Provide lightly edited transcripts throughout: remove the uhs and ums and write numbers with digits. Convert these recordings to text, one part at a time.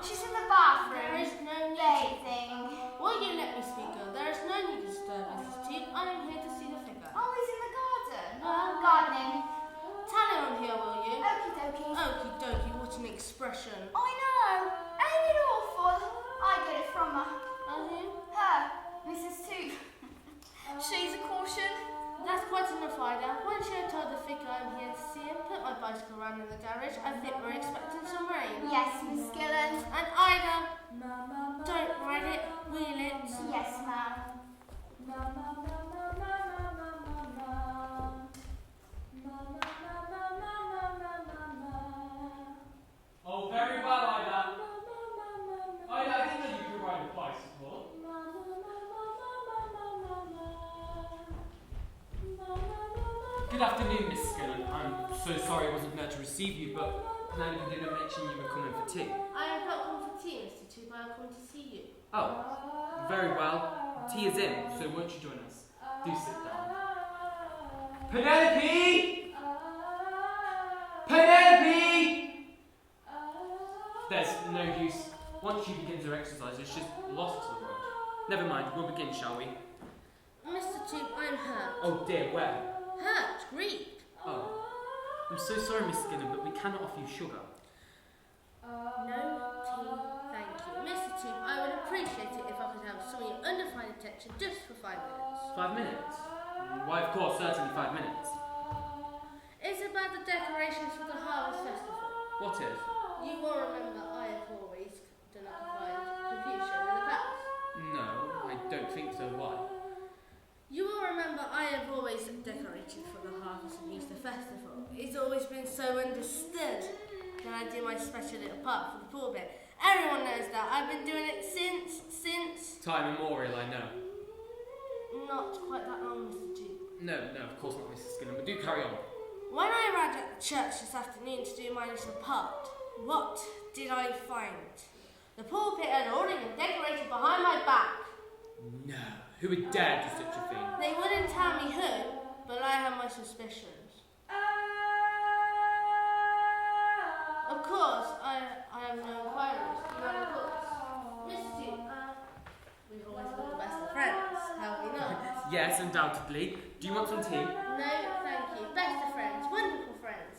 She's in the bathroom. There is no need bathing. Will you let me speak, girl? There is no need to disturb Mrs. T. I am here to see the figure. Oh, he's in the garden. Gardening. Tally on here, will you? Okie dokie. Okie dokie, what an expression. I know. Ain't it awful? I get it from her. Who? Her, Mrs. Toot. She's a caution. That's quite enough, Ida. Once you have told the figure I'm here to see him, put my bicycle around in the garage. I think we're expecting some rain. Yes, Miss Gillen. And Ida, don't ride it, wheel it. Yes, ma'am. Oh, very well, Ida. Ida, I didn't know you could ride a bicycle. Good afternoon, Miss Skillen. I'm so sorry I wasn't there to receive you, but Penelope didn't mention you were coming for tea. I have not come for tea, Mr. Tube. I have come to see you. Oh, very well. Tea is in, so won't you join us? Do sit down. Penelope! Penelope! There's no use. Once she begins her exercises, she's lost to the world. Never mind, we'll begin, shall we? Mr. Tube, I'm hurt. Oh dear, where? Hurt? Grieved? Oh. I'm so sorry, Miss Skinner, but we cannot offer you sugar. No tea, thank you. Mr. Tube, I would appreciate it if I could have some of your undivided attention just for 5 minutes. 5 minutes? Why, of course, certainly 5 minutes. It's about the decorations for the Harvest Festival. What is? You will remember I have always denied confusion in the past. No, I don't think so. Why? You will remember I have always decorated for the Harvest and Easter Festival. It's always been so understood that I do my special little part for the pulpit. Everyone knows that. I've been doing it since... Time immemorial, I know. Not quite that long, Mr. Duke. No, of course not, Mrs. Skinner, but do carry on. When I arrived at the church this afternoon to do my little part, what did I find? The pulpit had already been decorated behind my back. No, who would dare do such a thing? They wouldn't tell me who, but I have my suspicions. Of course, I have no inquiries. You have a course. Mr. Duke, we've always been the best of friends, have we not? Yes, undoubtedly. Do you want some tea? No, thank you. Best of friends, wonderful friends.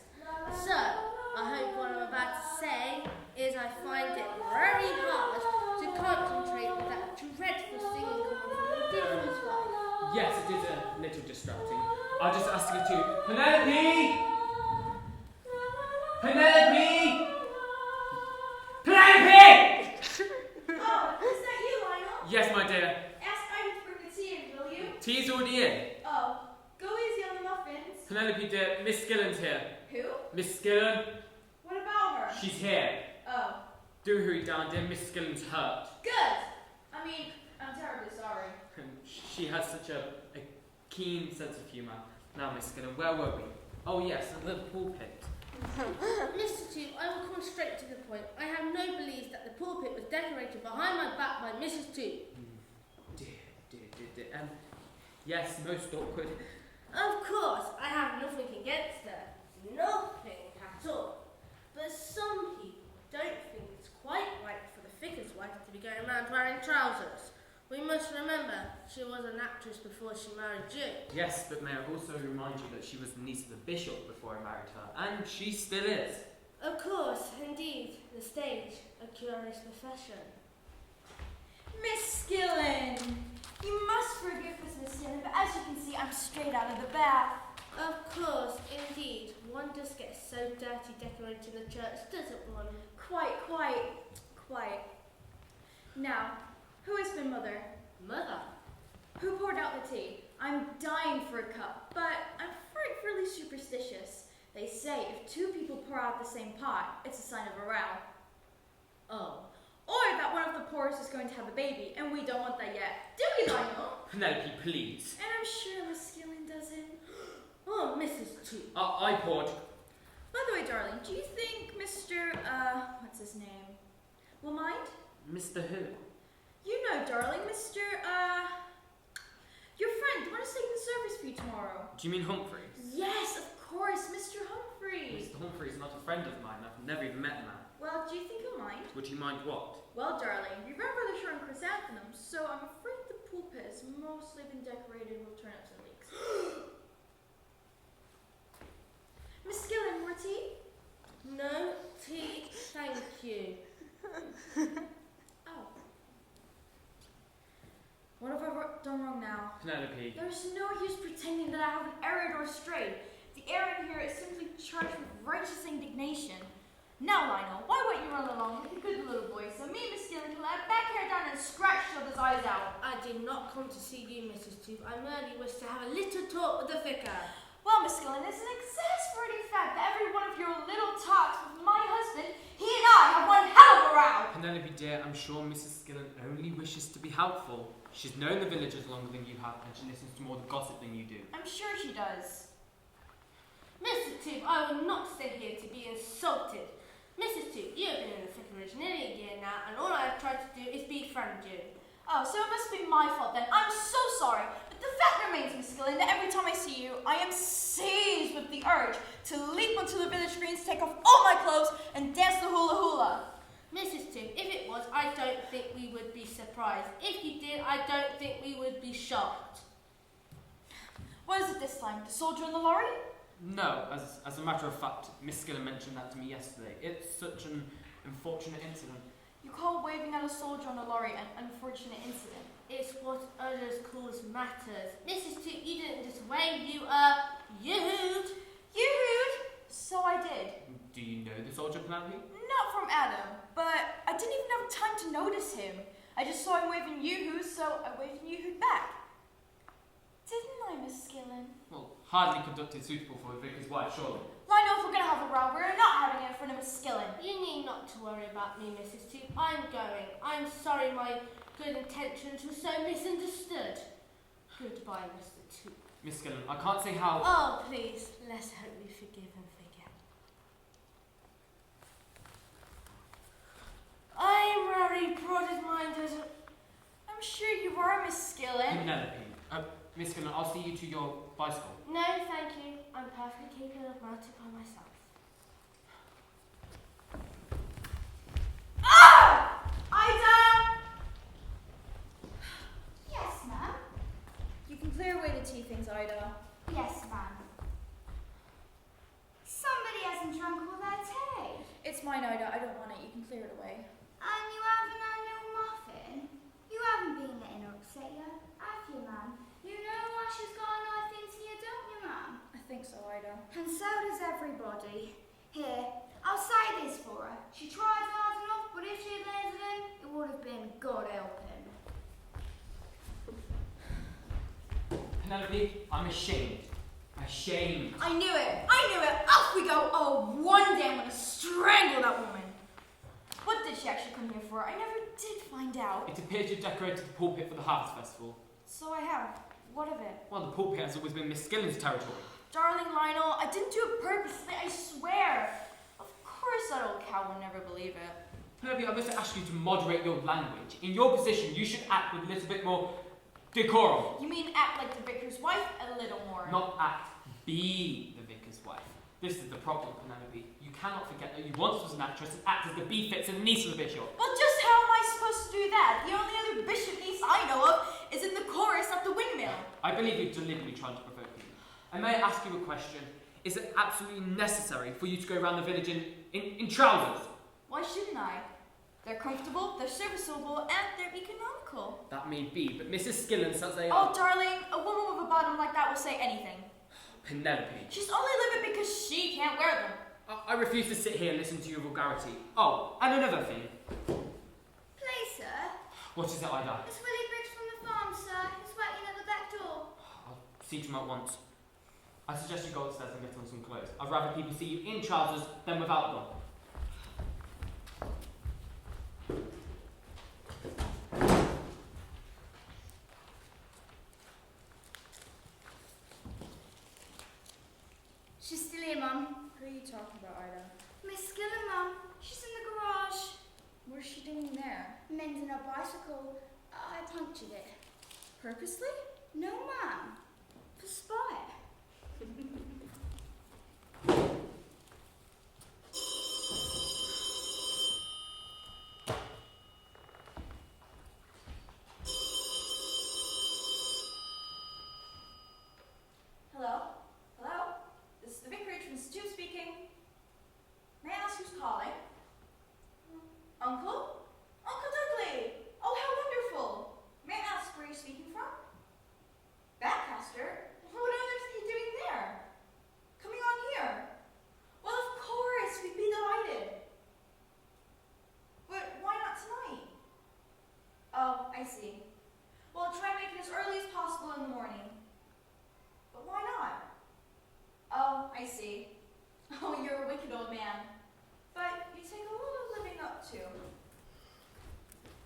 So, I hope what I'm about to say is I find it very hard to concentrate with that dreadful singing coming from the different wife. Yes, it is a little distracting. I'll just ask you to... Penelope! Penelope! Penelope! Oh, is that you, Lionel? Yes, my dear. Ask Ida to bring the tea in, will you? Tea's already in. Oh, go easy on the muffins. Penelope, dear, Miss Skillen's here. Who? Miss Skillen, What about her? she's here. Oh, Do hurry down, dear. Miss Skillen's hurt. good. I mean, I'm terribly sorry. And she has such a keen sense of humour. Now, Miss Skillen, where were we? Oh, yes, a little pulpit. Mr. Tube, I will come straight to the point. I have no belief that the pulpit was decorated behind my back by Mrs. Tube. Dear. Yes, most awkward. Of course, I have nothing against her. Nothing at all. But some people don't think it's quite right for the vicar's wife to be going around wearing trousers. We must remember she was an actress before she married you. Yes, but may I also remind you that she was the niece of the bishop before I married her, and she still is. Of course, indeed, the stage, a curious profession. Miss Skillen, you must forgive us, Miss Skillen, but as you can see, I'm straight out of the bath. Of course, indeed, one just gets so dirty decorating the church, doesn't one? Quite. Now, who has been mother? Mother? Who poured out the tea? I'm dying for a cup, but I'm frightfully superstitious. They say if two people pour out the same pot, it's a sign of a row. Oh. Or that one of the pourers is going to have a baby, and we don't want that yet. Do we, Lionel? Penelope, please. And I'm sure Miss Skillen doesn't. Oh, Mrs. Tube. I poured. By the way, darling, do you think Mr. what's his name? Will mind? Mr. Who? You know, darling, Mr. Your friend, the one who's taking the service for you tomorrow. Do you mean Humphreys? Yes, of course, Mr. Humphreys. Mr. Humphrey is not a friend of mine. I've never even met the man. Well, do you think he'll mind? Would you mind what? Well, darling, you remember the short chrysanthemums, so I'm afraid the pulpit has mostly been decorated with turnips and leeks. Miss Skillen, more tea? No tea, thank you. Oh. What have I done wrong now? Penelope. There's no use pretending that I haven't erred or strayed. The errand here is simply charged with righteous indignation. Now, Lionel, why won't you run along with the good little boy so me and Miss Skillen can let back hair down and scratch till his eyes out? I did not come to see you, Mrs. Tooth. I merely wish to have a little talk with the vicar. Well, Miss Skillen, it's an exasperating fact that every one of your little talks with my husband, he and I have one hell of a row. Penelope dear, I'm sure Mrs. Skillen only wishes to be helpful. She's known the villagers longer than you have, and she listens to more gossip than you do. I'm sure she does. Mr. Tooth, I will not sit here to be insulted. Mrs. Tooth, you have been in the vicarage nearly a year now, and all I have tried to do is befriend you. Oh, so it must be my fault then. I'm so sorry. But the fact remains, Miss Skillen, that every time I see you, I am seized with the urge to leap onto the village greens, take off all my clothes, and dance the hula hula. Mrs. Tooth, if it was, I don't think we would be surprised. If you did, I don't think we would be shocked. What is it this time? The soldier in the lorry? No, as a matter of fact, Miss Skillen mentioned that to me yesterday. It's such an unfortunate incident. You call waving at a soldier on a lorry an unfortunate incident. It's what others call matters. Mrs. Tooth, you didn't just wave, you yoo-hooed. You-hooed? So I did. Do you know the soldier, Penelope? Not from Adam, but I didn't even have time to notice him. I just saw him waving yoo-hoo, so I waved and yoo-hooed back. Didn't I, Miss Skillen? Well, hardly conducted suitable for a vicar's wife, surely. Lionel, if we're going to have a row, we're not having it in front of Miss Skillen. You need not to worry about me, Mrs. Tooth. I'm going. I'm sorry my good intentions were so misunderstood. Goodbye, Mr. Tooth. Miss Skillen, I can't say how... Oh, please, let's hope we forgive and forget. I'm very broad-minded. I'm sure you are, Miss Skillen. Penelope. Miss Skillen, I'll see you to your bicycle. No, thank you. I'm perfectly capable of mounting by myself. Ah! Ida! Yes, ma'am. You can clear away the tea things, Ida. Yes, ma'am. Somebody hasn't drunk all their tea. It's mine, Ida. I don't want it. You can clear it away. And you haven't had no muffin? You haven't been letting her upset you, have you, ma'am? You know why she's got a knife into you, don't you, ma'am? I think so, Ida. And so does everybody. Here, I'll say this for her. She tried hard enough, but if she'd let it in, it would have been God helping. Penelope, I'm ashamed. Ashamed. I knew it! I knew it! Off we go! Oh, one day I'm going to strangle that woman. What did she actually come here for? I never did find out. It appears you decorated the pulpit for the Harvest Festival. So I have. What of it? Well, the pulpit has always been Miss Skillen's territory. Darling Lionel, I didn't do it purposely, I swear. Of course that old cow will never believe it. Penelope, I must ask you to moderate your language. In your position, you should act with a little bit more decorum. You mean act like the vicar's wife? A little more. Not act, be the vicar's wife. This is the problem, Penelope. You cannot forget that you once was an actress and act as the befits a niece of the bishop. Well, just how am I supposed to do that? The only other bishop niece I know of is in the chorus at the windmill. I believe you're deliberately trying to provoke me. I may ask you a question. Is it absolutely necessary for you to go around the village in trousers? Why shouldn't I? They're comfortable, they're serviceable, and they're economical. That may be, but Mrs. Skillen says they Oh, are... darling, a woman with a bottom like that will say anything. Penelope. She's only living because she can't wear them. I refuse to sit here and listen to your vulgarity. Oh, and another thing. Please, sir. What is it, Ida? It's Willie Briggs from the farm, sir. He's waiting at the back door. I'll see to him at once. I suggest you go upstairs and get on some clothes. I'd rather people see you in trousers than without them. She's still here, Mum. Who are you talking about, Ida? Miss Skillen, Mum. She's in the garage. What is she doing there? Mending her bicycle. I punctured it. Purposely? No, ma'am. For spite.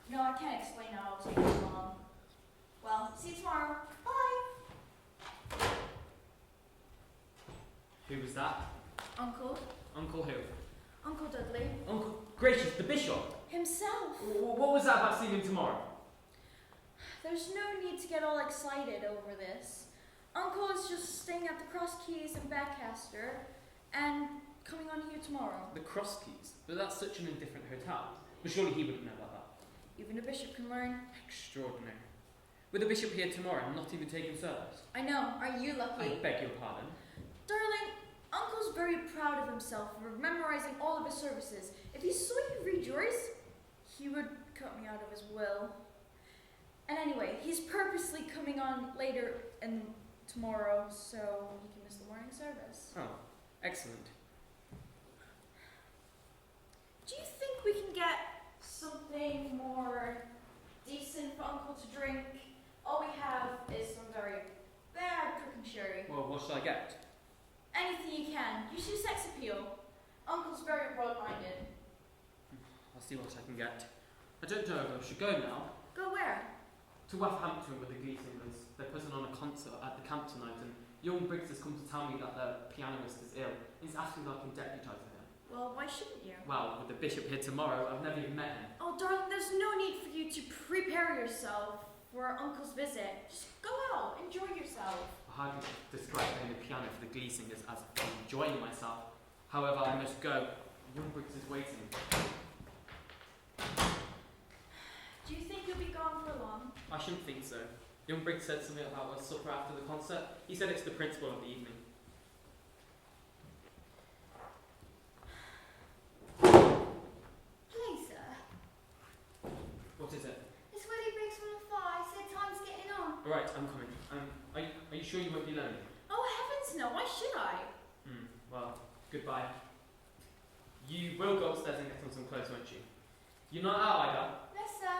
No, I can't explain how it'll take too long. Well, see you tomorrow. Bye. Who was that? Uncle. Uncle who? Uncle Dudley. Uncle Gracious, the bishop. Himself. What was that about seeing him tomorrow? There's no need to get all excited over this. Uncle is just staying at the Cross Keys in Bedcaster and coming on here tomorrow. The Cross Keys? But that's such an indifferent hotel. But surely he wouldn't know about that. Even a bishop can learn. Extraordinary. With the bishop here tomorrow and not even taking service. I know. Are you lucky? I beg your pardon. Darling, Uncle's very proud of himself for memorizing all of his services. If he saw you read yours, he would cut me out of his will. And anyway, he's purposely coming on later and tomorrow so he can miss the morning service. Oh, excellent. Do you think we can get something more decent for Uncle to drink? All we have is some very bad cooking sherry. Well, what should I get? Anything you can. Use your sex appeal. Uncle's very broad-minded. I'll see what I can get. I don't know if I should go now. Go where? To Westhampton with the Glee Singers. They're putting on a concert at the camp tonight, and young Briggs has come to tell me that their pianist is ill. He's asking if I can deputise for him. Well, why shouldn't you? Well, with the bishop here tomorrow, I've never even met him. Oh, darling, there's no need for you to prepare yourself for Uncle's visit. Just go out, enjoy yourself. I hardly describe playing the piano for the Glee Singers as enjoying myself. However, I must go. Young Briggs is waiting. Do you think you'll be gone for long? I shouldn't think so. Young Briggs said something about a supper after the concert. He said it's the principal of the evening. Please, sir. What is it? It's Willie Briggs from the fire. Said time's getting on. Alright, I'm coming. Are you sure you won't be lonely? Oh, heavens no, why should I? Well, goodbye. You will go upstairs and get on some clothes, won't you? You're not out, Ida? No, sir.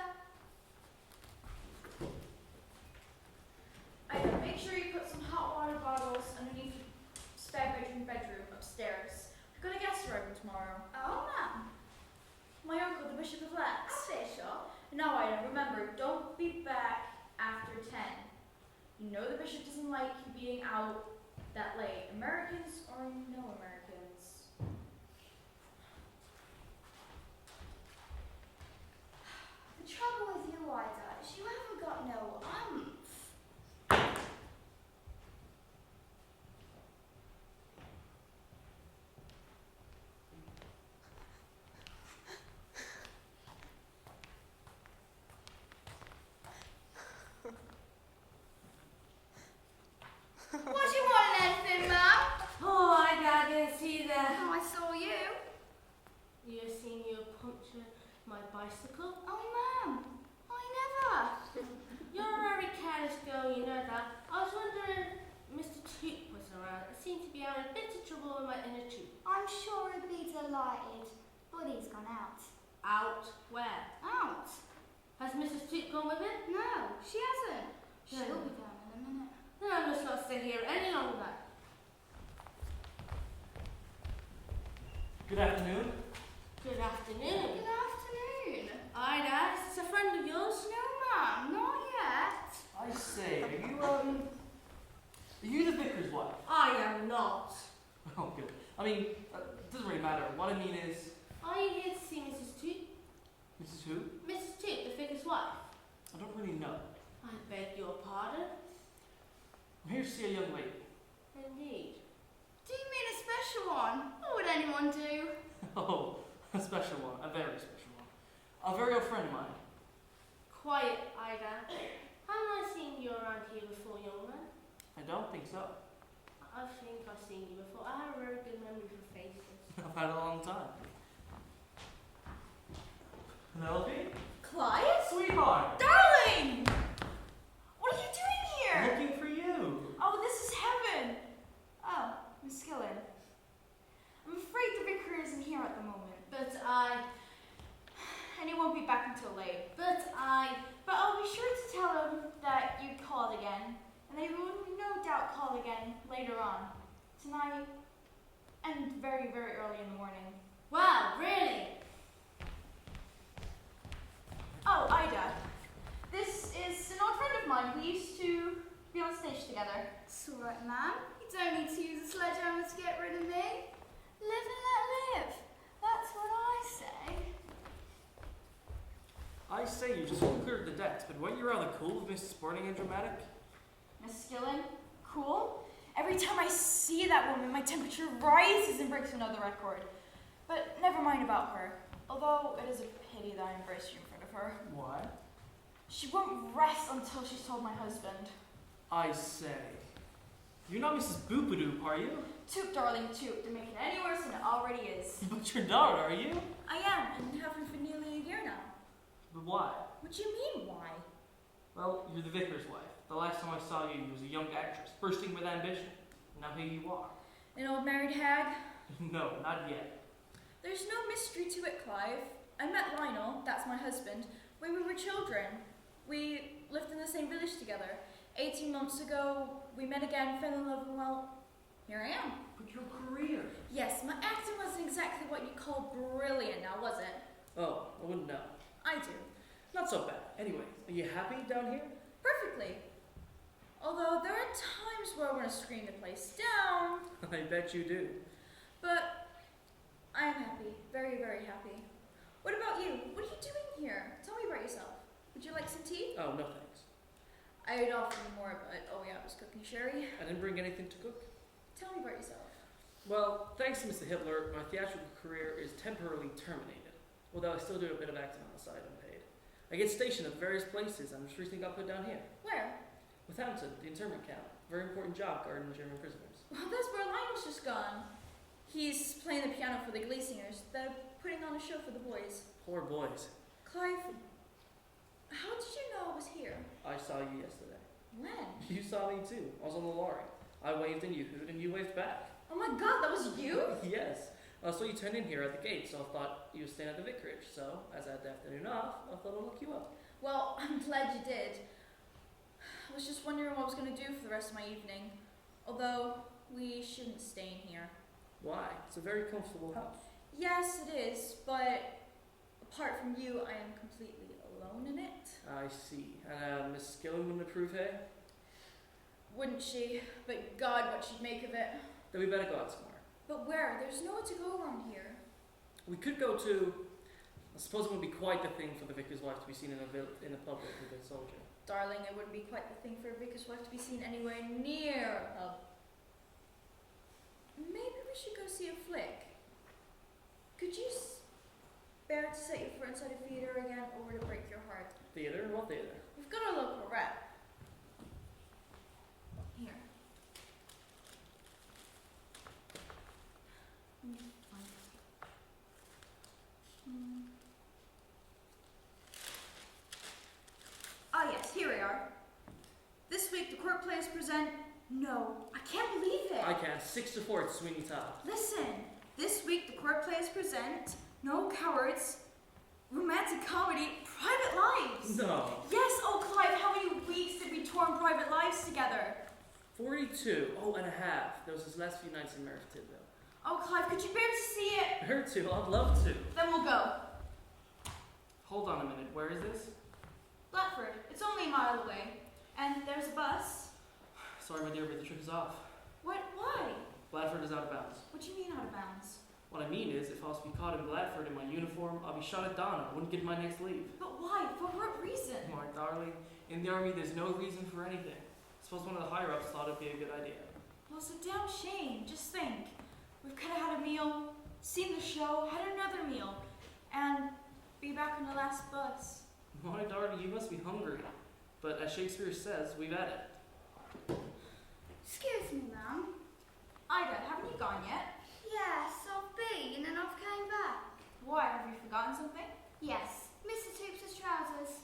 Ida, make sure you put some hot water bottles underneath the spare bedroom upstairs. I've got a guest arriving tomorrow. Oh, ma'am. My uncle, the Bishop of A Lex. bishop? No, Ida, remember, don't be back after 10. You know the bishop doesn't like you being out that late. Americans or no Americans? The trouble with you, Ida, is you haven't got no umph. What do you want, anything, ma'am? Oh, I didn't see that. Oh, I saw you. You seen you puncture my bicycle? Oh, ma'am. I never. You're a very careless girl, you know that. I was wondering if Mr. Toot was around. I seem to be having a bit of trouble with my inner tooth. I'm sure he'd be delighted, but he's gone out. Out where? Out? Has Mrs. Toot gone with him? No, she hasn't. She'll No. be down in a minute. Then I must not stay here any longer. Good afternoon. Good afternoon. Good afternoon. Ida, is this a friend of yours? No, ma'am, not yet. I say, are you the vicar's wife? I am not. Oh, good. I mean, it doesn't really matter. What I mean is, Are you here to see Mrs. Toot? Mrs. Who? Mrs. Toot, the vicar's wife. I don't really know. I beg your pardon. I'm here to see a young lady. Indeed. Do you mean a special one? What would anyone do? Oh, a special one. A very special one. A very old friend of mine. Quiet, Ida. Haven't I seen you around here before, young man? I don't think so. I think I've seen you before. I have a very good memory for faces. I've had a long time. Penelope? Clyde? Sweetheart! Darling! What are you doing here? Looking for you. Oh, this is heaven. Oh, Miss Skillen. I'm afraid the vicar isn't here at the moment. And he won't be back until late. But I'll be sure to tell him that you called again. And they will no doubt call again later on. Tonight and very, very early in the morning. Wow, really? Oh, I say you just cleared the decks, but weren't you rather cool with Mrs. Sporting and dramatic? Miss Skillen, cool? Every time I see that woman, my temperature rises and breaks another record. But never mind about her. Although it is a pity that I embraced you in front of her. Why? She won't rest until she's told my husband. I say. You're not Mrs. Boopadoo, are you? Toot, darling, toot. To make it any worse than it already is. But you're not, are you? I am, and have been for nearly a year now. But why? What do you mean, why? Well, you're the vicar's wife. The last time I saw you, you was a young actress, bursting with ambition. Now here you are. An old married hag? No, not yet. There's no mystery to it, Clive. I met Lionel, that's my husband, when we were children. We lived in the same village together. 18 months ago, we met again, fell in love, and well, here I am. But your career. Yes, my acting wasn't exactly what you call brilliant now, was it? Oh, I wouldn't know. I do. Not so bad. Anyway, are you happy down here? Perfectly. Although there are times where I want to scream the place down. I bet you do. But I am happy. Very, very happy. What about you? What are you doing here? Tell me about yourself. Would you like some tea? Oh, no thanks. I would offer you more, but oh yeah, I was cooking sherry. I didn't bring anything to cook. Tell me about yourself. Well, thanks to Mr. Hitler, my theatrical career is temporarily terminated. Although I still do a bit of acting on the side unpaid. I get stationed at various places and just recently got put down here. Where? With Hampton, the internment camp. Very important job guarding German prisoners. Well, that's where Lionel's just gone. He's playing the piano for the Glee Singers. They're putting on a show for the boys. Poor boys. Clive, how did you know I was here? I saw you yesterday. When? You saw me too. I was on the lorry. I waved and you hooted and you waved back. Oh my god, that was you? Yes. So you turned in here at the gate, so I thought you were staying at the vicarage. So, as I had the afternoon off, I thought I'd look you up. Well, I'm glad you did. I was just wondering what I was going to do for the rest of my evening. Although, we shouldn't stay in here. Why? It's a very comfortable house. Yes, it is, but apart from you, I am completely alone in it. I see. And Miss Skillen wouldn't approve, hey? Wouldn't she? But God, what she'd make of it. Then we better go out somewhere. But where? There's nowhere to go around here. We could go to... I suppose it would be quite the thing for the vicar's wife to be seen in a public with a soldier. Darling, it wouldn't be quite the thing for a vicar's wife to be seen anywhere near a pub. Maybe we should go see a flick. Could you bear to set your foot inside a theatre again, or would it break your heart? Theatre? What theatre? We've got a local rep. Here. Ah yes, here we are. This week the court plays present... No, I can't believe it. I can. 6-4 at Sweeney Todd. Listen, this week the court plays present No Cowards, romantic comedy, Private Lives. No. Yes, oh Clive, how many weeks did we tour on Private Lives together? 42. Oh, and a half. Those his last few nights in Merthyville. Oh Clive, could you bear to see it? Her too. I'd love to. Then we'll go. Hold on a minute. Where is this? Blackford, it's only a mile away. And there's a bus. Sorry, my dear, but the trip is off. What? Why? Bladford is out of bounds. What do you mean out of bounds? What I mean is, if I was to be caught in Bladford in my uniform, I'll be shot at dawn. I wouldn't get my next leave. But why? For what reason? My darling, in the army there's no reason for anything. I suppose one of the higher-ups thought it'd be a good idea. Well, it's a damn shame. Just think. We've kind of had a meal, seen the show, had another meal, and be back on the last bus. My darling, you must be hungry. But as Shakespeare says, we've had it. Excuse me, ma'am. Ida, haven't you gone yet? Yes, I've been and I've came back. Why? Have you forgotten something? Yes, Mr. Toops' trousers.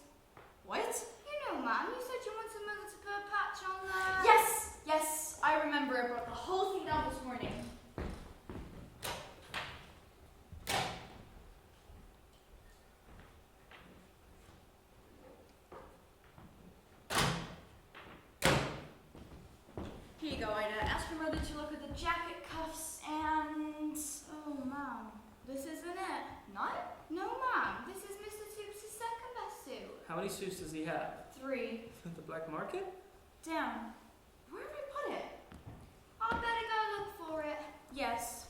What? You know, ma'am, you said you wanted Mother to put a patch on the... Yes! Yes, I remember. I brought the whole thing down this morning. Here you go, Ida. Ask your mother to look at the jacket cuffs and... Oh, ma'am, this isn't it. Not? No, ma'am, this is Mr. Toops' second best suit. How many suits does he have? 3. The black market? Down. Where have I put it? I better go look for it. Yes.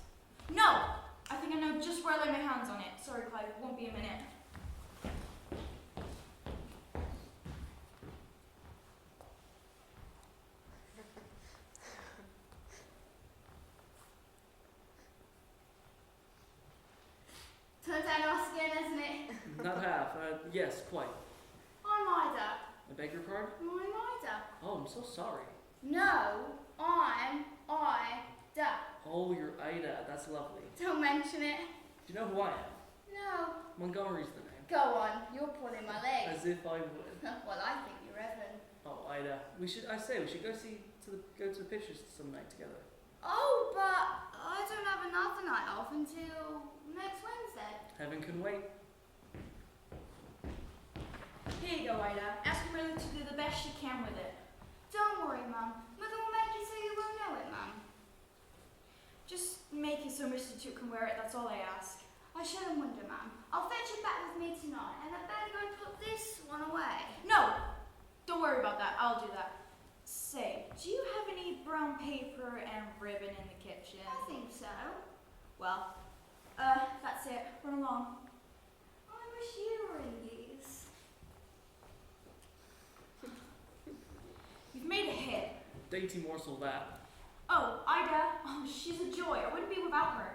No! I think I know just where I lay my hands on it. Sorry, Clive, it won't be a minute. looked at our skin, hasn't it? Not half. Yes, quite. I'm Ida. I beg your pardon? I'm Ida. Oh, I'm so sorry. No, I'm Ida. Oh, you're Ida. That's lovely. Don't mention it. Do you know who I am? No. Montgomery's the name. Go on, you're pulling my leg. As if I would. Well, I think you're Evan. Oh, Ida. We should go to the pictures some night together. Oh, but I don't have another night off until next Wednesday. Heaven can wait. Here you go, Ida. Ask your mother to do the best she can with it. Don't worry, Mum. Mother will make it so you won't know it, Mum. Just make it so Mr. Toot can wear it, that's all I ask. I shouldn't wonder, Mum. I'll fetch it back with me tonight, and I better go put this one away. No! Don't worry about that, I'll do that. Say, do you have any brown paper and ribbon in the kitchen? I think so. Well, that's it. Run along. I wish you were in these. You've made a hit. Dainty morsel that. Oh, Ida. Oh, she's a joy. I wouldn't be without her.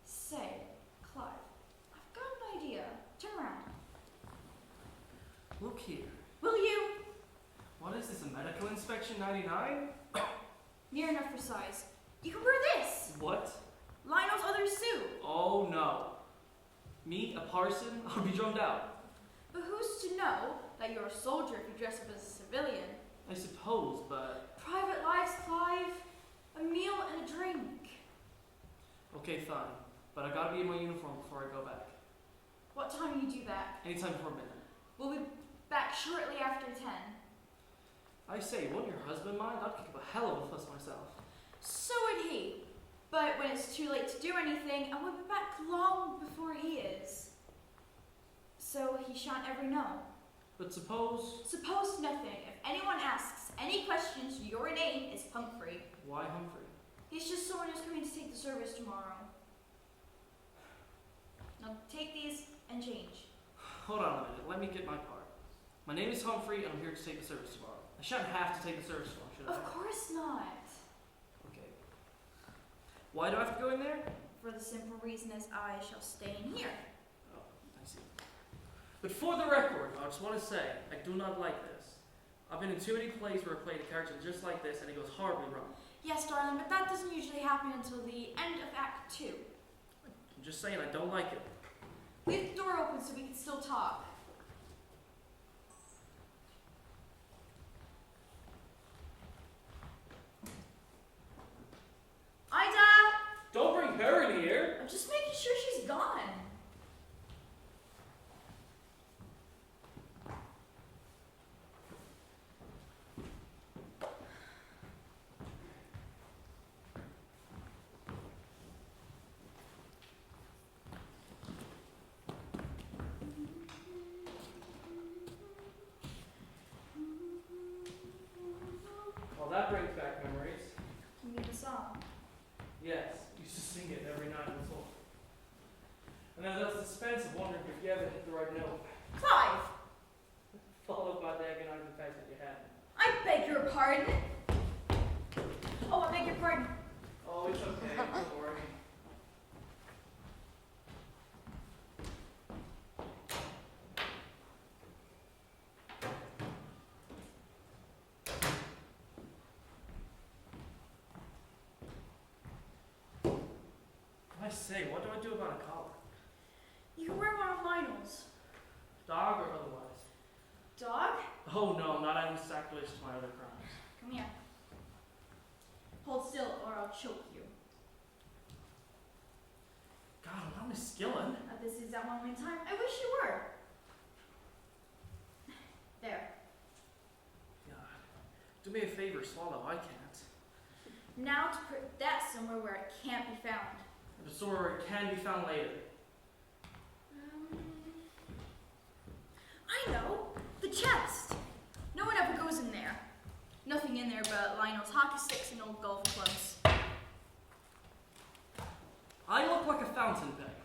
Say, Clive, I've got an idea. Turn around. Look here. Will you? What is this, a medical inspection 99? Near enough for size. You can wear this. What? Lionel's other suit. Oh no. Me, a parson? I'll be drummed out. But who's to know that you're a soldier if you dress up as a civilian? I suppose, but... Private lives, Clive. A meal and a drink. Okay, fine. But I gotta be in my uniform before I go back. What time do you do that? Anytime before midnight. We'll be back shortly after 10. I say, won't your husband mind? I'd kick up a hell of a fuss myself. So would he. But when it's too late to do anything, I will be back long before he is. So he shan't ever know. But suppose... Suppose nothing. If anyone asks any questions, your name is Humphrey. Why Humphrey? He's just someone who's coming to take the service tomorrow. Now take these and change. Hold on a minute, let me get my part. My name is Humphrey and I'm here to take the service tomorrow. I shouldn't have to take the service tomorrow, should I? Of course not. Okay. Why do I have to go in there? For the simple reason as I shall stay in here. Oh, I see. But for the record, I just want to say, I do not like this. I've been in too many plays where I played a character just like this and it goes horribly wrong. Yes, darling, but that doesn't usually happen until the end of Act 2. I'm just saying I don't like it. Leave the door open so we can still talk. Ida! Don't bring her in here! I'm just making sure she's gone. Well, that brings back memories. You need a song. Yes, used to sing it every night in the soul. And then that suspense of wondering if you ever hit the right note, Clive! followed by the agonizing fact that you hadn't. I beg your pardon. Oh, I beg your pardon. Oh, it's okay, don't worry. I say, what do I do about a collar? You can wear one of Lionel's. Dog or otherwise? Dog? Oh no, I'm not adding sacrilege to my other crimes. Come here. Hold still or I'll choke you. God, I'm not Miss Skillen. At this exact moment in time, I wish you were. There. God, do me a favor, swallow, I can't. Now to put that somewhere where it can't be found. But somewhere where it can be found later. I know! The chest! No one ever goes in there. Nothing in there but Lionel's hockey sticks and old golf clubs. I look like a fountain pen.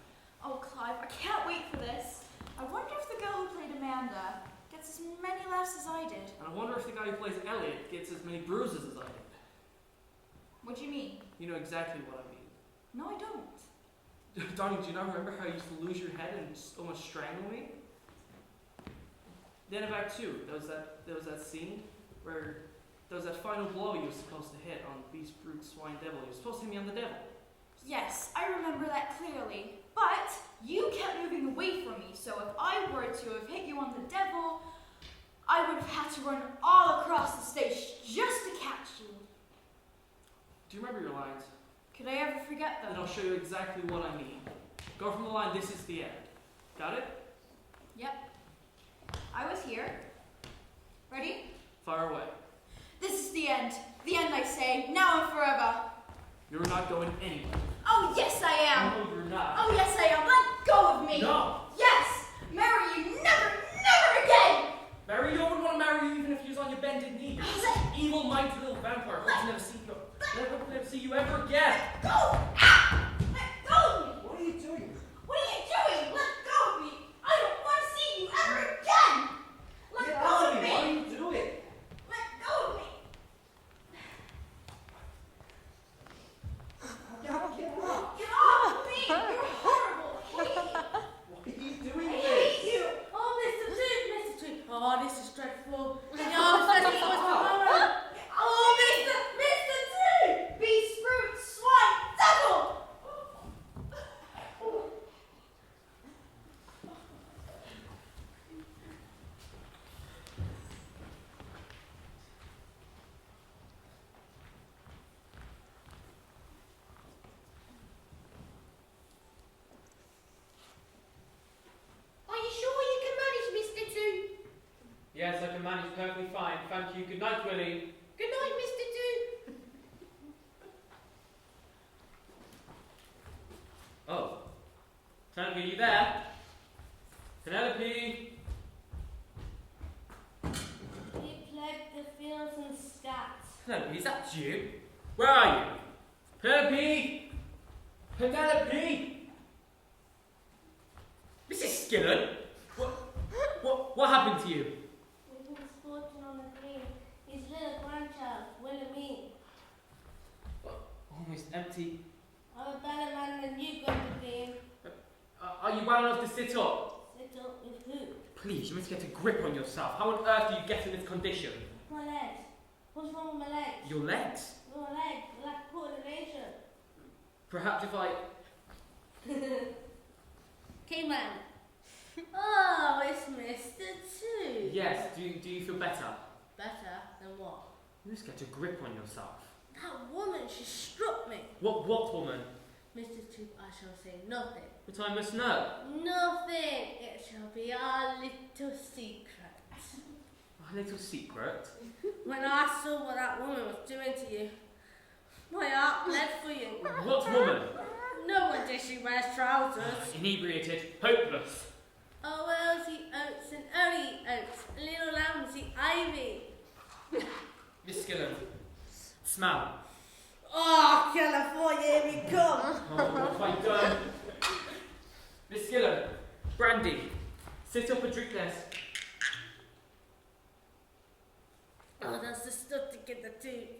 Oh, Clive, I can't wait for this. I wonder if the girl who played Amanda gets as many laughs as I did. And I wonder if the guy who plays Elliot gets as many bruises as I did. What do you mean? You know exactly what I mean. No, I don't. Darling, do you not remember how you used to lose your head and just almost strangle me? Then about 2, there was that scene where there was that final blow you were supposed to hit on Beast, Brute, Swine, Devil. You were supposed to hit me on the devil. Yes, I remember that clearly. But you kept moving away from me, so if I were to have hit you on the devil, I would have had to run all across the stage just to catch you. Do you remember your lines? Could I ever forget them? Then I'll show you exactly what I mean. Go from the line, this is the end. Got it? Yep. I was here. Ready? Fire away. This is the end. The end, I say, now and forever. You're not going anywhere. Oh, yes, I am. No, you're not. Oh, yes, I am. Let go of me. No! Yes. Marry you never, never again. Marry you? I wouldn't want to marry you even if you was on your bended knee. Evil-minded little vampire. I'll never see you. I'll never see you ever again. Let go. Ah! Let go of me. What are you doing? What are you doing? Let go of me. I don't want to see you ever again. Let Get go out of of me. me. What are you doing? Let go of me. Get up. Get off me. You're horrible. I hate you. What are you doing I with hate this? you. Oh, Mr. Two. Oh, this is dreadful. Oh, it's dreadful tomorrow. Oh, Mr. Two. Beast, brute, swine, devil. Are you sure you can manage, Mr. Two? Yes, I can manage perfectly fine. Thank you. Good night, Willie. Good night, Mr. Two. Oh. Penelope, are you there? Penelope! He played the fields and scats. Penelope, is that you? Where are you? Penelope! Penelope! Mrs. Skillen? What happened to you? We've been sporting on the green. His little grandchild, Wilhelmine. Almost empty. I'm a better man than you, Green. Are you well enough to sit up? Sit up with who? Please, you must get a grip on yourself. How on earth do you get in this condition? My legs. What's wrong with my legs? Your legs? Your legs, lack coordination. Perhaps if I... K-Man. Oh, it's Mr. Two. Yes, do you feel better? Better than what? You must get a grip on yourself. That woman, she struck me. What woman? Mr. Two, I shall say nothing. But I must know. Nothing. It shall be our little secret. A little secret. When I saw what that woman was doing to you, my heart bled for you. What woman? No wonder she wears trousers. Inebriated, hopeless. Oh, Elsie oats and only oats, little lambsy ivy. Miss Skillen, smell. Oh, California, here we come. Oh, what have I done? Miss Skillen, brandy. Sit up and drink this. Oh, that's the stuff to get the tooth.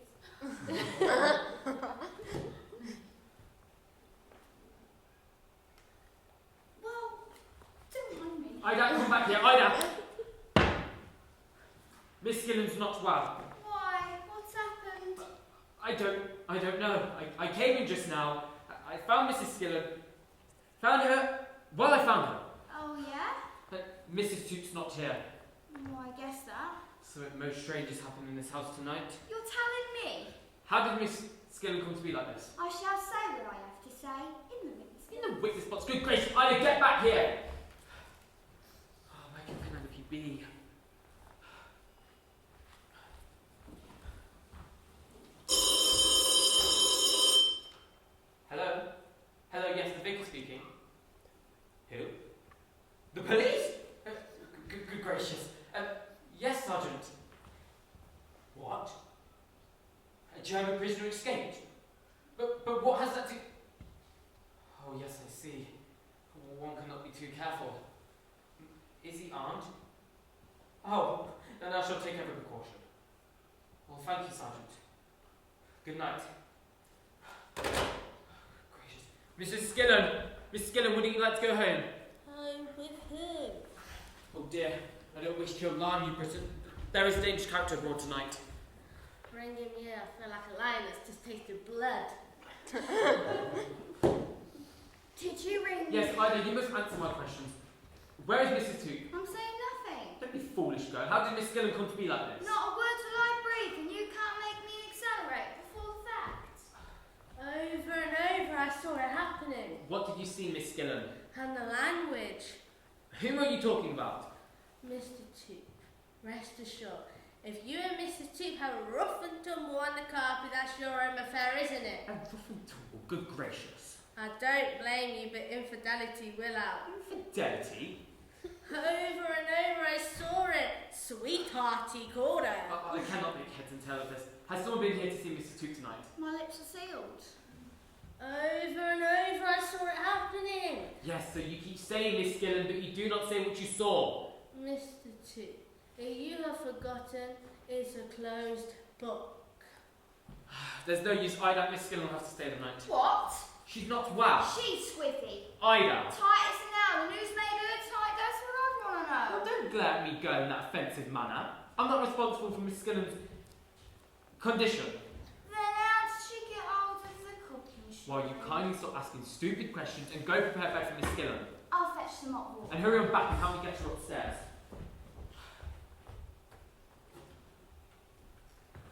Well, don't mind me. Ida, come back here, Ida! Miss Skillen's not well. Why? What's happened? I don't know. I came in just now. I found Mrs. Skillen. Found her. Well, I found her. Oh, yeah? But Mrs. Toot's not here. Oh, I guess that. Something most strange has happened in this house tonight. You're telling me? How did Miss Skillen come to be like this? I shall say what I have to say in the witness In the witness box. Good gracious, Ida, get back here! Oh, where can Penelope be? Hello? Hello, yes, the vicar speaking. Who? The police? Good gracious. Yes, Sergeant. What? A German prisoner escaped? But what has that to... Oh, yes, I see. One cannot be too careful. Is he armed? Oh, then I shall take every precaution. Well, thank you, Sergeant. Good night. Gracious. Mrs. Skillen! Miss Skillen, wouldn't you like to go home? Home with who? Oh dear, I don't wish to alarm you, Britton. There is a dangerous character abroad tonight. Bring him here. I feel like a lion that's just tasted blood. Did you ring? Yes, Ida, you must answer my questions. Where is Mrs. Toop? I'm saying nothing. Don't be foolish, girl. How did Miss Skillen come to be like this? Not a word till I breathe, and you can't make me accelerate before the fact. Over and over I saw it happening. What did you see, Miss Skillen? And the language. Whom are you talking about? Mr. Toop, rest assured, if you and Mrs. Toop have a rough and tumble on the carpet, that's your own affair, isn't it? A rough and tumble, good gracious. I don't blame you, but infidelity will out. Infidelity? Over and over I saw it. Sweetheart, he called her. I cannot make heads and tails of this. Has someone been here to see Mrs. Toop tonight? My lips are sealed. Over and over I saw it happening. Yes, so you keep saying, Miss Skillen, but you do not say what you saw. Mr. Toop, if you have forgotten, it's a closed book. There's no use. Ida, Miss Skillen will have to stay the night. What? She's not well. She's squiffy. Ida. Tight as an owl, and who's made her tight? That's what I want to know. Well, don't glare at me, girl, in that offensive manner. I'm not responsible for Miss Skillen's condition. Then how did she get hold of the cooking show? While you kindly stop asking stupid questions and go prepare bed for Miss Skillen. I'll fetch some hot water. And hurry on back and help me get her upstairs.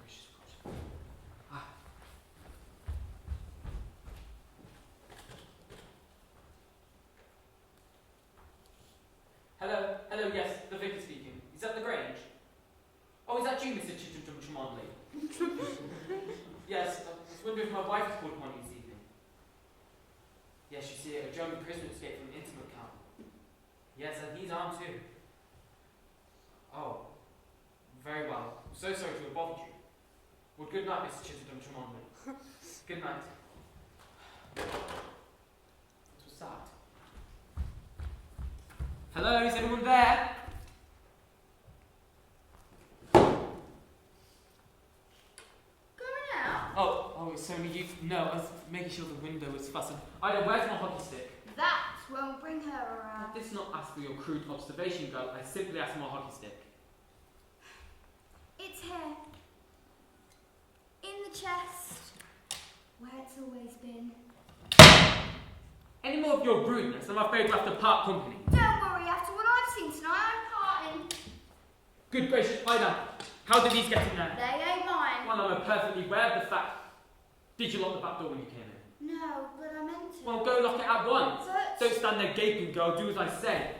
Gracious God. Ah. Hello, yes, the vicar speaking. Is that the Grange? Oh, is that you, Mr. Chimondley? Yes, I was wondering if my wife has called upon you this evening. Yes, you see, a German prisoner escaped from an intimate camp. Yes, and he's armed too. Oh, very well. I'm so sorry to have bothered you. Well, good night, Mr. Chimondley. Good night. What was that? Hello, is anyone there? Going out? Oh, it's only you. No, I was making sure the window was fastened. Ida, where's my hockey stick? That won't bring her around. I did not ask for your crude observation, girl. I simply asked for my hockey stick. It's here. In the chest. Where it's always been. Any more of your rudeness, I'm afraid we'll have to part company. Don't worry, after what I've seen tonight, I'm parting. Good gracious, Ida, how did these get in there? They ain't mine. Well, I'm perfectly aware of the fact. Did you lock the back door when you came in? No, but I meant to. Well, go lock it at once. But... Don't stand there gaping, girl. Do as I say.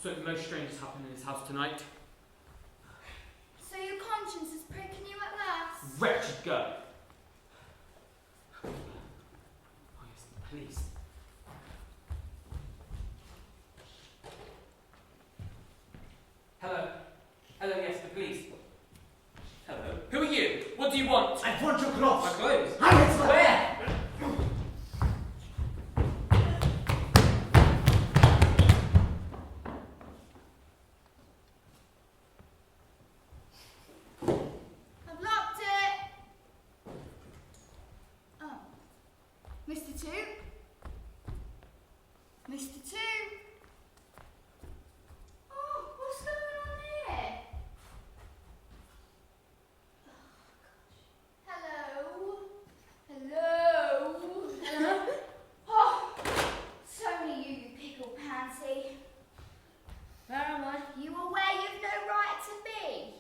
Something most strange has happened in this house tonight. So your conscience is pricking you at last? Wretched girl. Oh yes, the police. Hello. Hello, yes, the police. Hello. Who are you? What do you want? I want your clothes. My clothes. Where? I've locked it. Oh. Mr. Two? Mr. Two? Oh, what's going on here? Oh, gosh. Hello? Hello? Hello? Oh, it's only you, you pickle pansy. Where am I? You are where you've no right to be.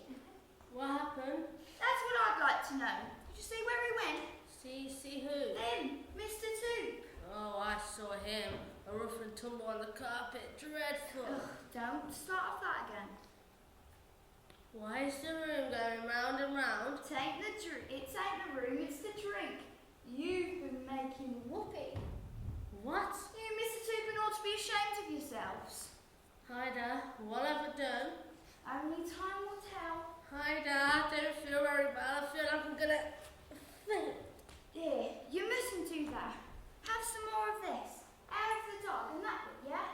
What happened? That's what I'd like to know. Did you see where he went? See who? Him, Mr. Two. Oh, I saw him. A rough and tumble on the carpet. Dreadful. Ugh, don't start off that again. Why is the room going round and round? It ain't the room, it's the drink. You've been making whoopee. What? You, Mr. Tupin, ought to be ashamed of yourselves. Haida, what have I done? Only time will tell. Haida, I don't feel very bad. I feel like I'm gonna faint. Dear, you mustn't do that. Have some more of this. Out of the dog and that bit, yeah?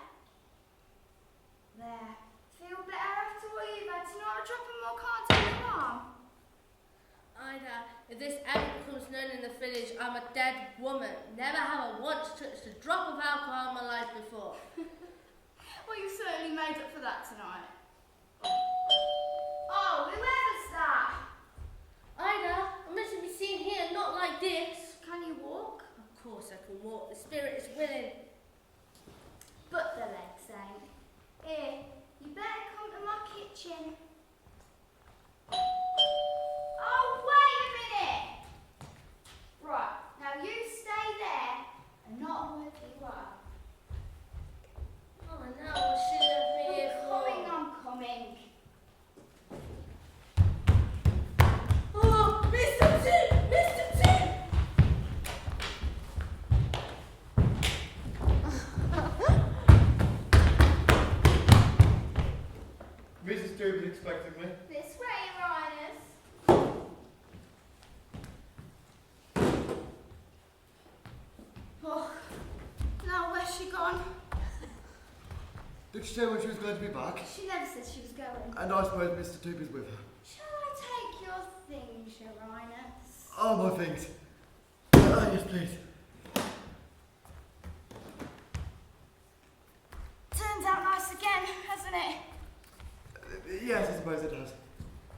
There. Feel better after what you've had tonight. A drop of more can't take your arm. I Ida, if this ever becomes known in the village, I'm a dead woman. Never have I once touched a drop of alcohol in my life before. Well, you certainly made up for that tonight. Oh, whoever's that? Ida, I mustn't be seen here, not like this. Can you walk? Of course I can walk. The spirit is willing. But the legs ain't. Here, you better come to my kitchen. Oh, wait a minute! Right, now you stay there and not a word you are. Oh, now what should I be here for? I'm coming. Oh, Mr. T! Mr. T! Mrs. Tooby's expecting me. This way, Your Highness. Oh, now where's she gone? Did she say when she was going to be back? She never said she was going. And I suppose Mr. Tooby's with her. Shall I take your things, Your Highness? Oh, my things. Yes, please. Turns out nice again, hasn't it? Yes, I suppose it does.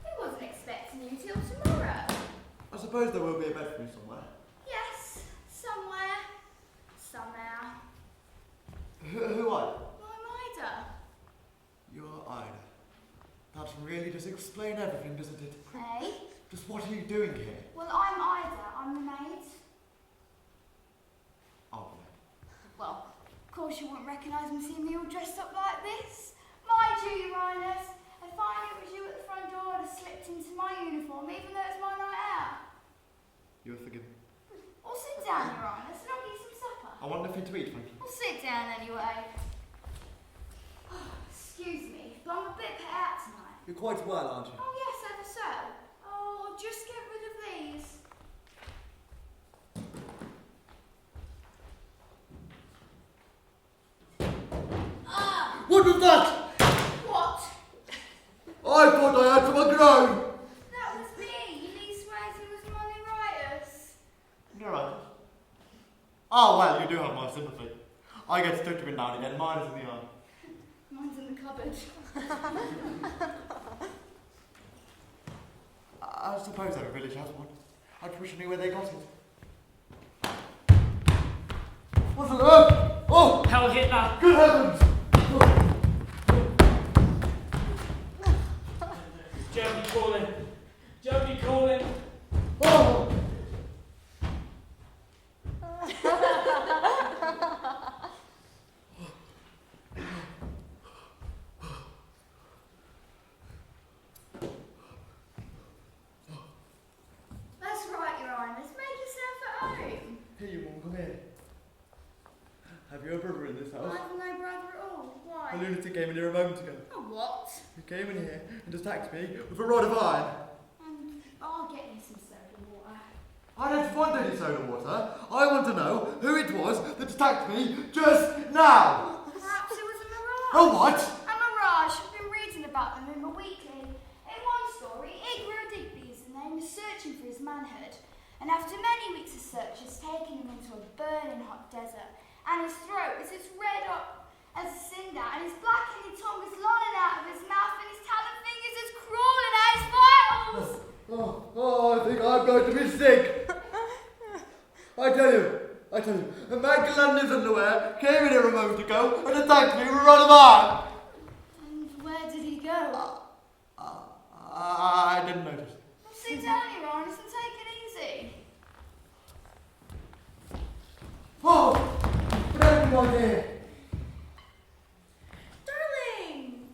I wasn't expecting you till tomorrow. I suppose there will be a bed for me somewhere. Yes, somewhere. Somehow. Who are you? I'm Ida. You're Ida. That really does explain everything, doesn't it? Eh? Just what are you doing here? Well, I'm Ida. I'm the maid. Oh, Well, of course you wouldn't recognise me seeing me all dressed up like this. Mind you, Your Highness, I find it was you at the front door that slipped into my uniform, even though it's my night out. you're forgiven. Well, sit down, Your Highness, and I'll get you some supper. I want nothing to eat, thank you. Well, sit down anyway. Excuse me, but I'm a bit put out tonight. You're quite well, aren't you? Oh, yes, ever so. Oh, I'll just get rid of these. Ah! What was that? What? I thought I heard from a groan. That was me. Lee swears it was money rioters. You're right. Oh, well, you do have my sympathy. I get stuck to it now and again. Mine is in the eye. Mine's in the cupboard. I suppose every village has one. I just wish I knew where they got it. What's on earth? Oh, Hell Hitler! good heavens! Germany calling! Germany calling! Oh! That's right, Your Highness. Make yourself at home. Here, you Mum, come here. Have you a brother in this I house? have no brother at all. A Why? lunatic came in here a moment ago. Oh, what? He came in here and attacked me with a rod of iron. I'll get you some soda water. I don't want any soda water. I want to know who it was that attacked me just now. Perhaps it was a mirage. Oh, what? A mirage. I've been reading about them in my weekly. In one story, Igro Digby is the name, is searching for his manhood. And after many weeks of search, has taken him into a burning hot desert. And his throat is as red up as a cinder, and his blackening tongue is lolling out of his mouth, and his talon fingers is crawling at his vitals. Oh, I think I'm going to be sick. I tell you, a man clad in his underwear came in here a moment ago and attacked me with a rod of iron. And where did he go? I didn't notice. Well, sit down, Your Highness, and take it easy. Oh, get my dear. Darling!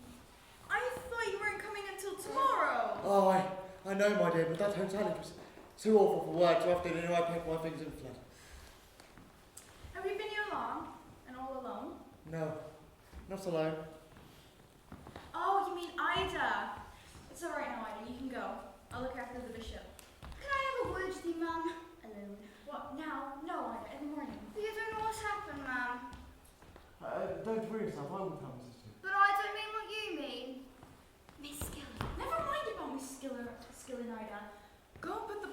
I thought you weren't coming until tomorrow. Oh, I know, my dear, but that hotel it was too awful for words. So after dinner, I packed my things and fled. Have you been here long? And all alone? No, not alone. Oh, you mean Ida. It's alright now, Ida. You can go. I'll look after the bishop. Can I have a word with you, ma'am? Alone. What, now? No, Ida. In the morning. You don't know what's happened, ma'am. Don't worry yourself, I won't tell Mrs. Two. But I don't mean what you mean. Miss Skillen. Never mind about Miss Skillen, Ida. Go and put the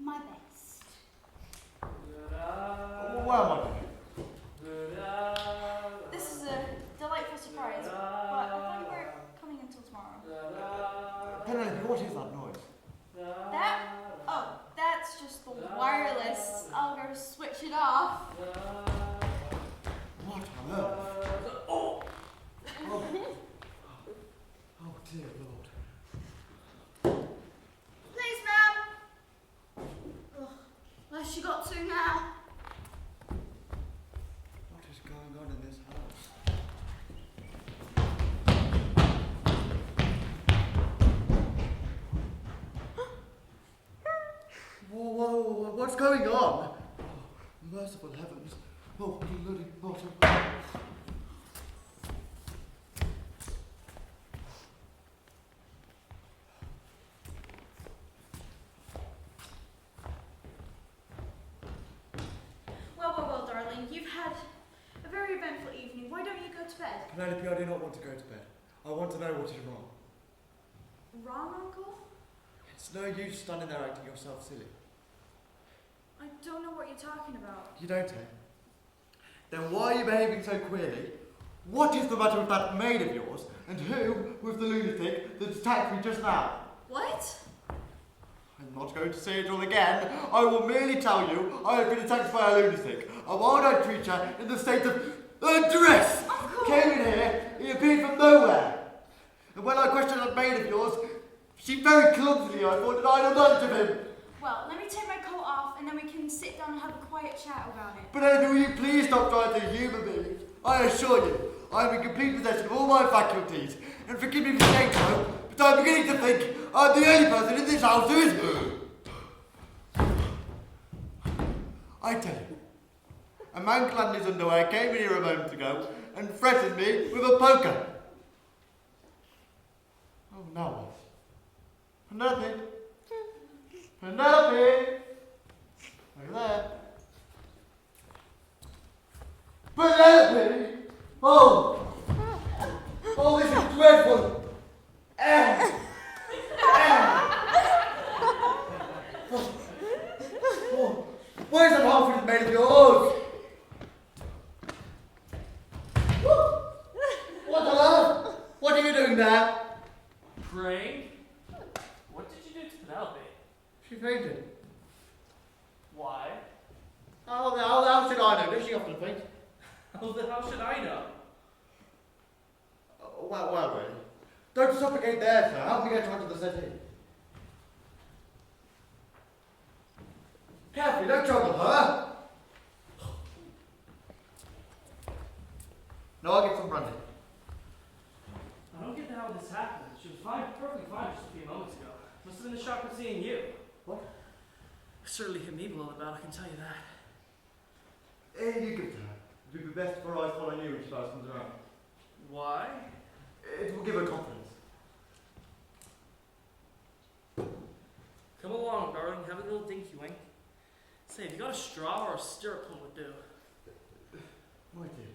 my best. Where am I going? This is a delightful surprise, but I thought you weren't coming until tomorrow. Penelope, what is that noise? That? Oh, that's just the wireless. I'll go switch it off. What on earth? Oh dear Lord. Please, ma'am. Oh, where's she got to now? What is going on in this house? Whoa, what's going on? Oh, merciful heavens. Oh, bloody bottom. Well, darling, you've had a very eventful evening. Why don't you go to bed? Penelope, I do not want to go to bed. I want to know what is wrong. Wrong, Uncle? It's no use standing there acting yourself silly. I don't know what you're talking about. You don't, eh? Then why are you behaving so queerly? What is the matter with that maid of yours? And who was the lunatic that attacked me just now? What? I'm not going to say it all again. I will merely tell you I have been attacked by a lunatic, a wild-eyed creature in the state of undress. Came in here, he appeared from nowhere. And when I questioned that maid of yours, she very clumsily, I thought, denied a knowledge of him. Well, let me take my coat off and then we can sit down and have a quiet chat about it. But Ed, will you please stop trying to humour me? I assure you, I am in complete possession of all my faculties, and forgive me for saying so, but I'm beginning to think I'm the only person in this house who is... I tell you, a man clad in his underwear came in here a moment ago and threatened me with a poker. Oh, now what? Nothing. Penelope! Over there. Penelope! Oh! Oh, this is dreadful! Oh, where's that half made of yours? What the love? What are you doing there? Praying? What did you do to Penelope? She fainted. Why? How should I know? Does she often faint? How should I know? Well, really. Don't suffocate there, sir. Help me get her onto the settee. Carefully, don't trouble her. Now I'll get some brandy. I don't get how this happened. She was fine, perfectly fine just a few moments ago. Must have been the shock of seeing you. What? It certainly hit me below the belt, I can tell you that. You give it to her. It would be best for her eyes follow you when she first comes around. Why? It will give her confidence. Come along, darling. Have a little dinky wink. Say, have you got a straw or a stirrup pull would do? My dear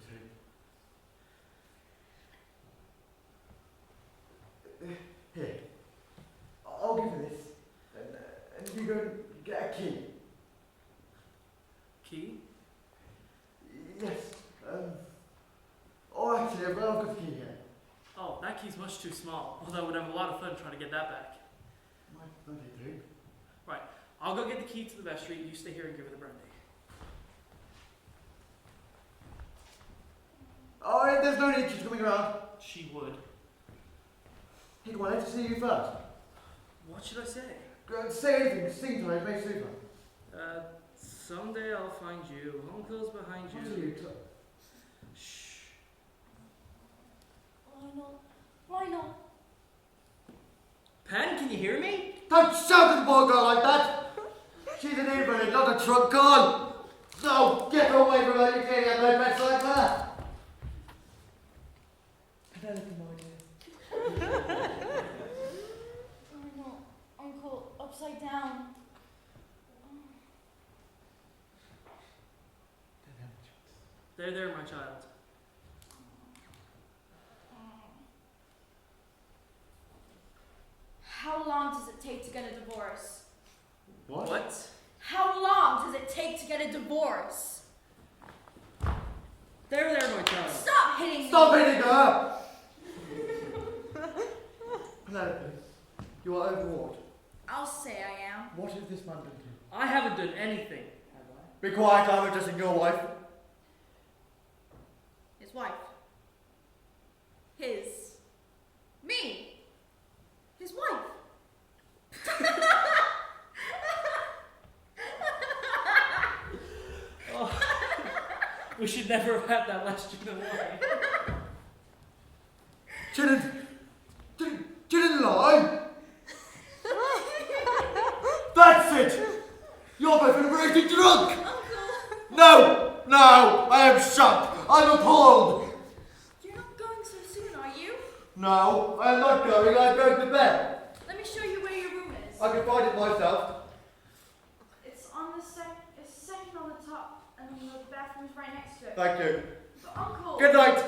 Tim. Here. I'll give you this. And you go and get a key. Key? Yes. Oh, actually, I've got a key here. Oh, that key's much too small. Although I would have a lot of fun trying to get that back. My bloody dream. Right. I'll go get the key to the vestry. You stay here and give her the brandy. Oh, there's no need. She's coming around. She would. Hey, come on, let's see you first. What should I say? Go and say anything. Sing to her. It makes super. Someday I'll find you. Uncle's behind What you. are you? Shh. Lionel. Pen, can you hear me? Don't shout at the poor girl like that! She's an invalid, not a trunk girl! No, get her away from her, you can't have no pets like that! Penelope, my dear. Lionel, Uncle, upside down. There, my child. How long does it take to get a divorce? What? What? get a divorce. There, my child. Stop hitting me! Stop hitting her! Penelope, you are overawed. I'll say I am. What has this man done to you? I haven't done anything, have I? Be quiet, I'm addressing your wife. His wife. His. Me. His wife. Oh, we should never have had that last June lie. Didn't lie. That's it. You're both raging drunk. No, I am shocked. I'm appalled. You're not going so soon, are you? No, I am not going. I'm going to bed. Let me show you where your room is. I can find it myself. It's on the second on the top, and the bathroom's right next to it. Thank you. But Uncle. Good night.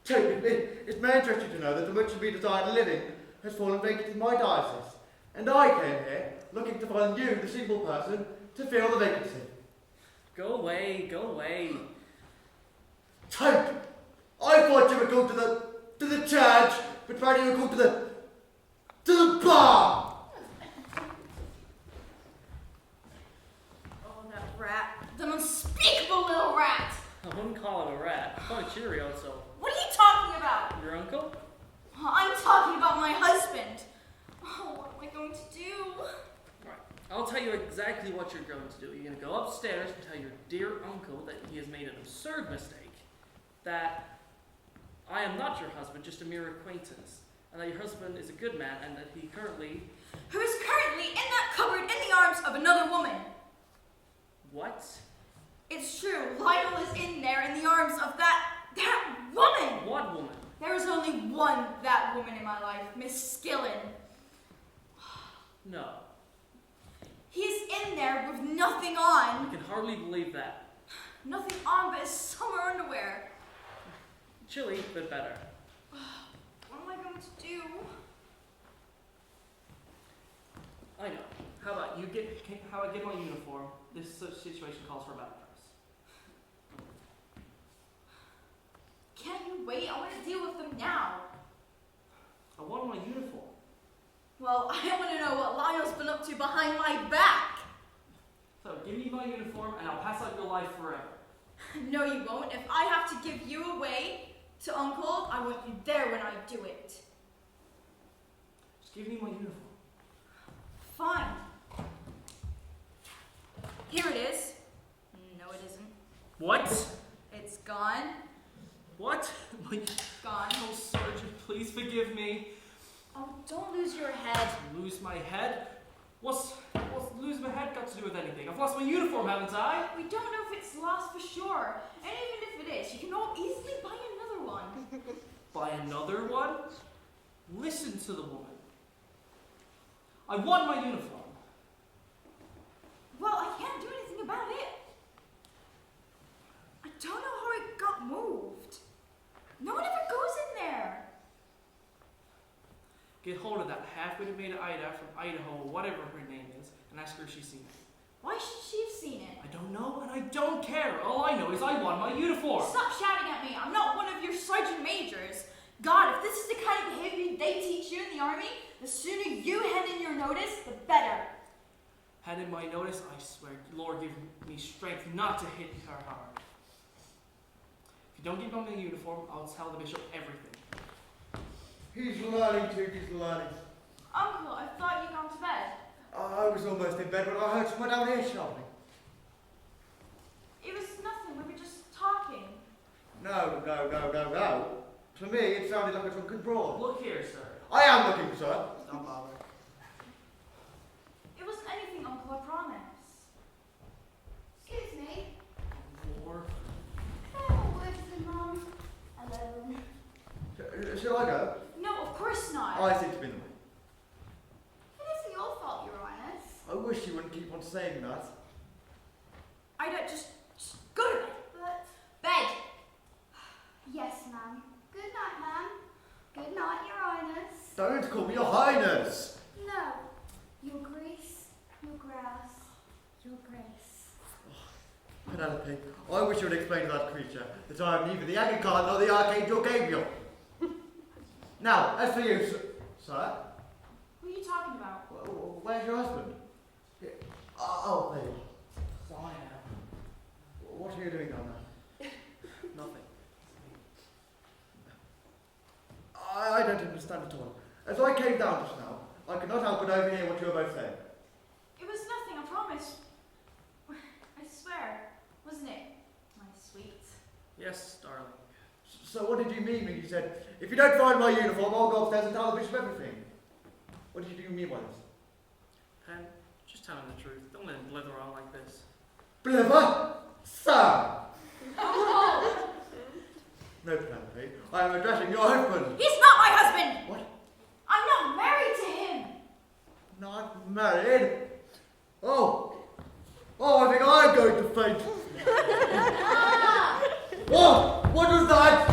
Jacob, it may interest you to know that the much to be desired living has fallen vacant in my diocese, and I came here looking to find you, the single person, to fill the vacancy. Go away, go away. Jacob, I thought you were going to the church, but rather you were going to the bar. Oh, that rat. The unspeakable little rat. I wouldn't call him a rat. I call him Cheerio, so. What are you talking about? Your uncle? I'm talking about my husband. Oh, what am I going to do? Right. I'll tell you exactly what you're going to do. You're going to go upstairs and tell your dear uncle that he has made an absurd mistake. That I am not your husband, just a mere acquaintance. And that your husband is a good man and that he currently... Who is currently in that cupboard in the arms of another woman. What? It's true. Lionel is in there in the arms of that woman. What woman? There is only one that woman in my life, Miss Skillen. No. He's in there with nothing on. I can hardly believe that. Nothing on but his summer underwear. Chilly, but better. What am I going to do? I know. How about you how I get my uniform? This situation calls for a battle dress. Can't you wait? I want to deal with them now. I want my uniform. Well, I want to know what Lionel's been up to behind my back. So give me my uniform and I'll pass out your life forever. No, you won't. If I have to give you away to Uncle, I want you there when I do it. Just give me my uniform. Fine. Here it is. No, it isn't. What? It's gone. What? My... Gone. Oh, Sergeant, please forgive me. Oh, don't lose your head. Lose my head? What's lose my head got to do with anything? I've lost my uniform, haven't I? We don't know if it's lost for sure. And even if it is, you can all easily buy another one. Buy another one? Listen to the woman. I want my uniform. Well, I can't do anything about it. I don't know how it got moved. No one ever goes in there. Get hold of that half-witted maid Ida from Idaho, or whatever her name is, and ask her if she's seen it. Why should she have seen it? I don't know, and I don't care. All I know is I want my uniform. Stop shouting at me. I'm not one of your sergeant majors. God, if this is the kind of behavior they teach you in the army, the sooner you hand in your notice, the better. Hand in my notice, I swear, Lord give me strength not to hit her hard. If you don't give me my uniform, I'll tell the bishop everything. He's learning too, he's learning. Uncle, I thought you'd gone to bed. I was almost in bed when I heard someone down here shouting. It was nothing. We were just talking. No. To me, it sounded like a drunken brawl. Look here, sir. I am looking, sir. Don't bother. It wasn't anything, Uncle, I promise. Excuse me. Lord. Can I have a word with the Mum? 11. Shall I go? No, of course not. I seem to be in the way. It isn't your fault, Your Highness. I wish you wouldn't keep on saying that. I don't just go to bed. But, Bed. yes, ma'am. Good night, ma'am. Good night, Your Highness. Don't call me your highness. No. Your Grace, Your Grace, Your Grace. Penelope, I wish you would explain to that creature that I am neither the Agacon nor the Archangel Gabriel. Now, as for you, sir. Who are you talking about? Where's your husband? Oh, there you are. Fine. What are you doing down there? Nothing. I don't understand at all. As I came down just now, I could not help but overhear what you were both saying. It was nothing, I promise. I swear. Wasn't it, my sweet? Yes, darling. So what did you mean when you said, if you don't find my uniform, I'll go upstairs and tell the bishop everything? What did you mean by this? Pen, just tell him the truth. Don't let him blither on like this. Blither? Sir! No, Penelope. I am addressing your husband. He's not my husband! What? I'm not married to him! Not married? Oh, I think I'm going to faint. What? What was that?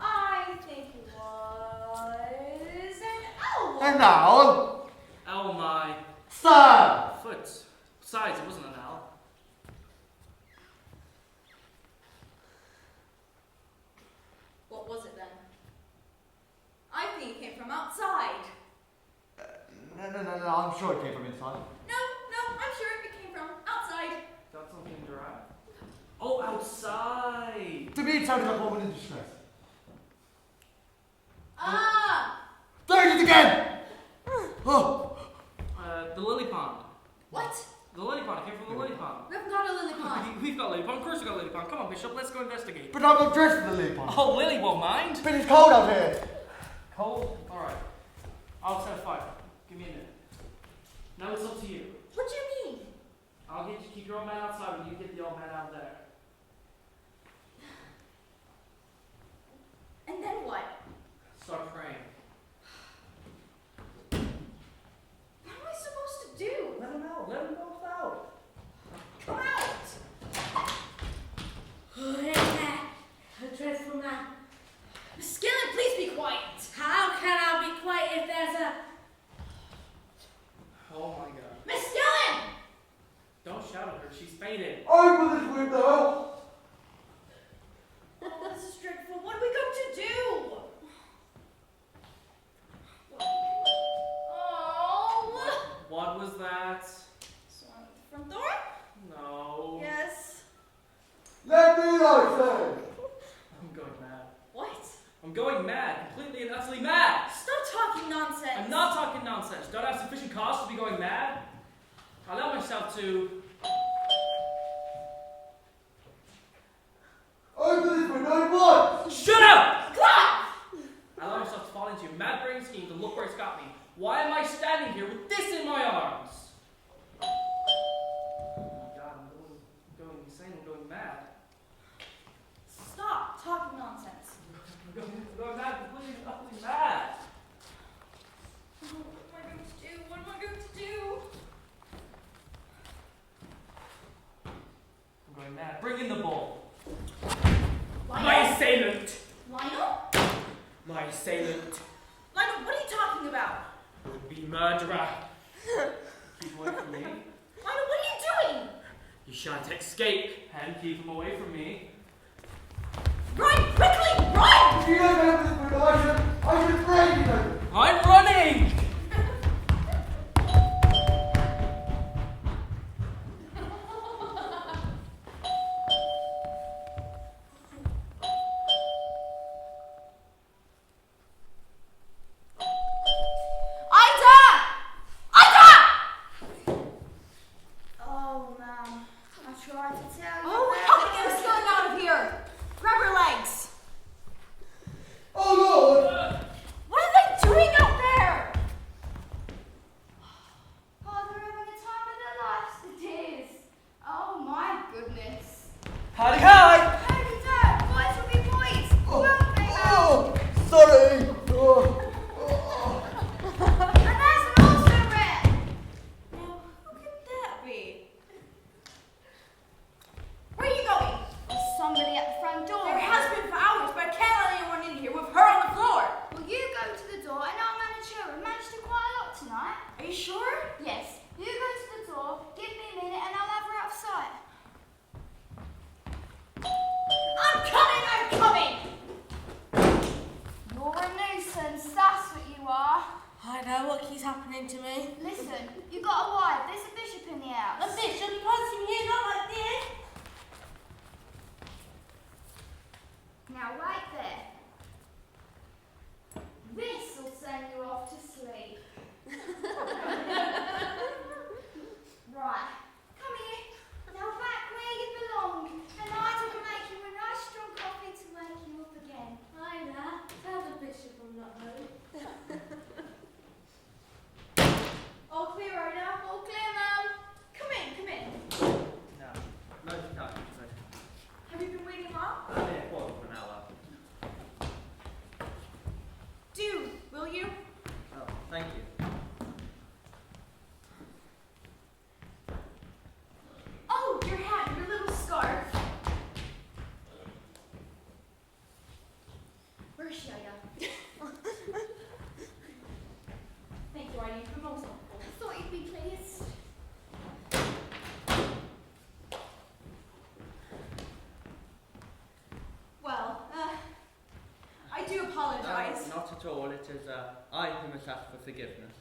I think it was an owl. An owl? Owl my Sir! foot. Besides, it wasn't an owl. What was it then? I think it came from outside. No, I'm sure it came from inside. No, I'm sure it came from outside. Got something dry? Oh, outside! To me, it sounded like a woman in distress. Ah! There it is again! Oh, The lily pond. What? The lily pond. It came from the lily pond. We haven't got a lily pond. We've got lily pond. Of course we've got lily pond. Come on, Bishop. Let's go investigate. but I'm not dressed for the lily pond. Oh, Lily won't mind. But it's cold out here. Cold? Alright. I'll set a fire. Give me a minute. Now it's up to you. What do you mean? I'll get you keep your old man outside when you get the old man out there. And then what? Start praying. What am I supposed to do? Let him out. Let him go without. Come out! Who is that? A dreadful man. Miss Skillen, please be quiet. How can I be quiet if there's a... Oh my god. Miss Skillen! Don't shout at her. She's fainted. Open this window! Oh, this is dreadful. What are we going to do? Oh! What was that? Someone at the front door? No. Yes. Let me know, sir! I'm going mad. What? I'm going mad. Completely and utterly mad. Stop talking nonsense. I'm not talking nonsense. Don't I have sufficient cause to be going mad? I allow myself to... Open this window at once! Shut up! God! I allow myself to fall into your mad brain scheme to look where it's got me. Why am I standing here with this in my arms? Oh my god, I'm going insane. I'm going mad. Stop talking nonsense. I'm going mad, completely and utterly mad. Oh, what am I going to do? What am I going to do? I'm going mad. Bring in the bull. Lionel? My assailant! Lionel? My assailant Lionel, what are you talking about? would be murderer. Keep away from me. Lionel, what are you doing? You shan't escape and keep him away from me. Run! Quickly! Run! If you don't open this window, I should break you! I'm running! Oh, man. I tried to tell you. Oh, help me get her Skillen out of here! Grab her legs! Oh, Lord! What are they doing out there? Oh, they're having a time of their lives, the dears. Oh, my goodness. Howdy hi! Howdy, Dad. Boys will be boys. Won't they, now? Sorry! And there's an also red. Now, who could that be? Where are you going? There's somebody at the front door. There has been for hours, but I can't let anyone in here with her on the floor. Well, you go to the door and I'll manage her. We managed to quite a lot tonight. Are you sure? Yes. You go to the door, give me a minute, and I'll have her it is I who must ask for forgiveness,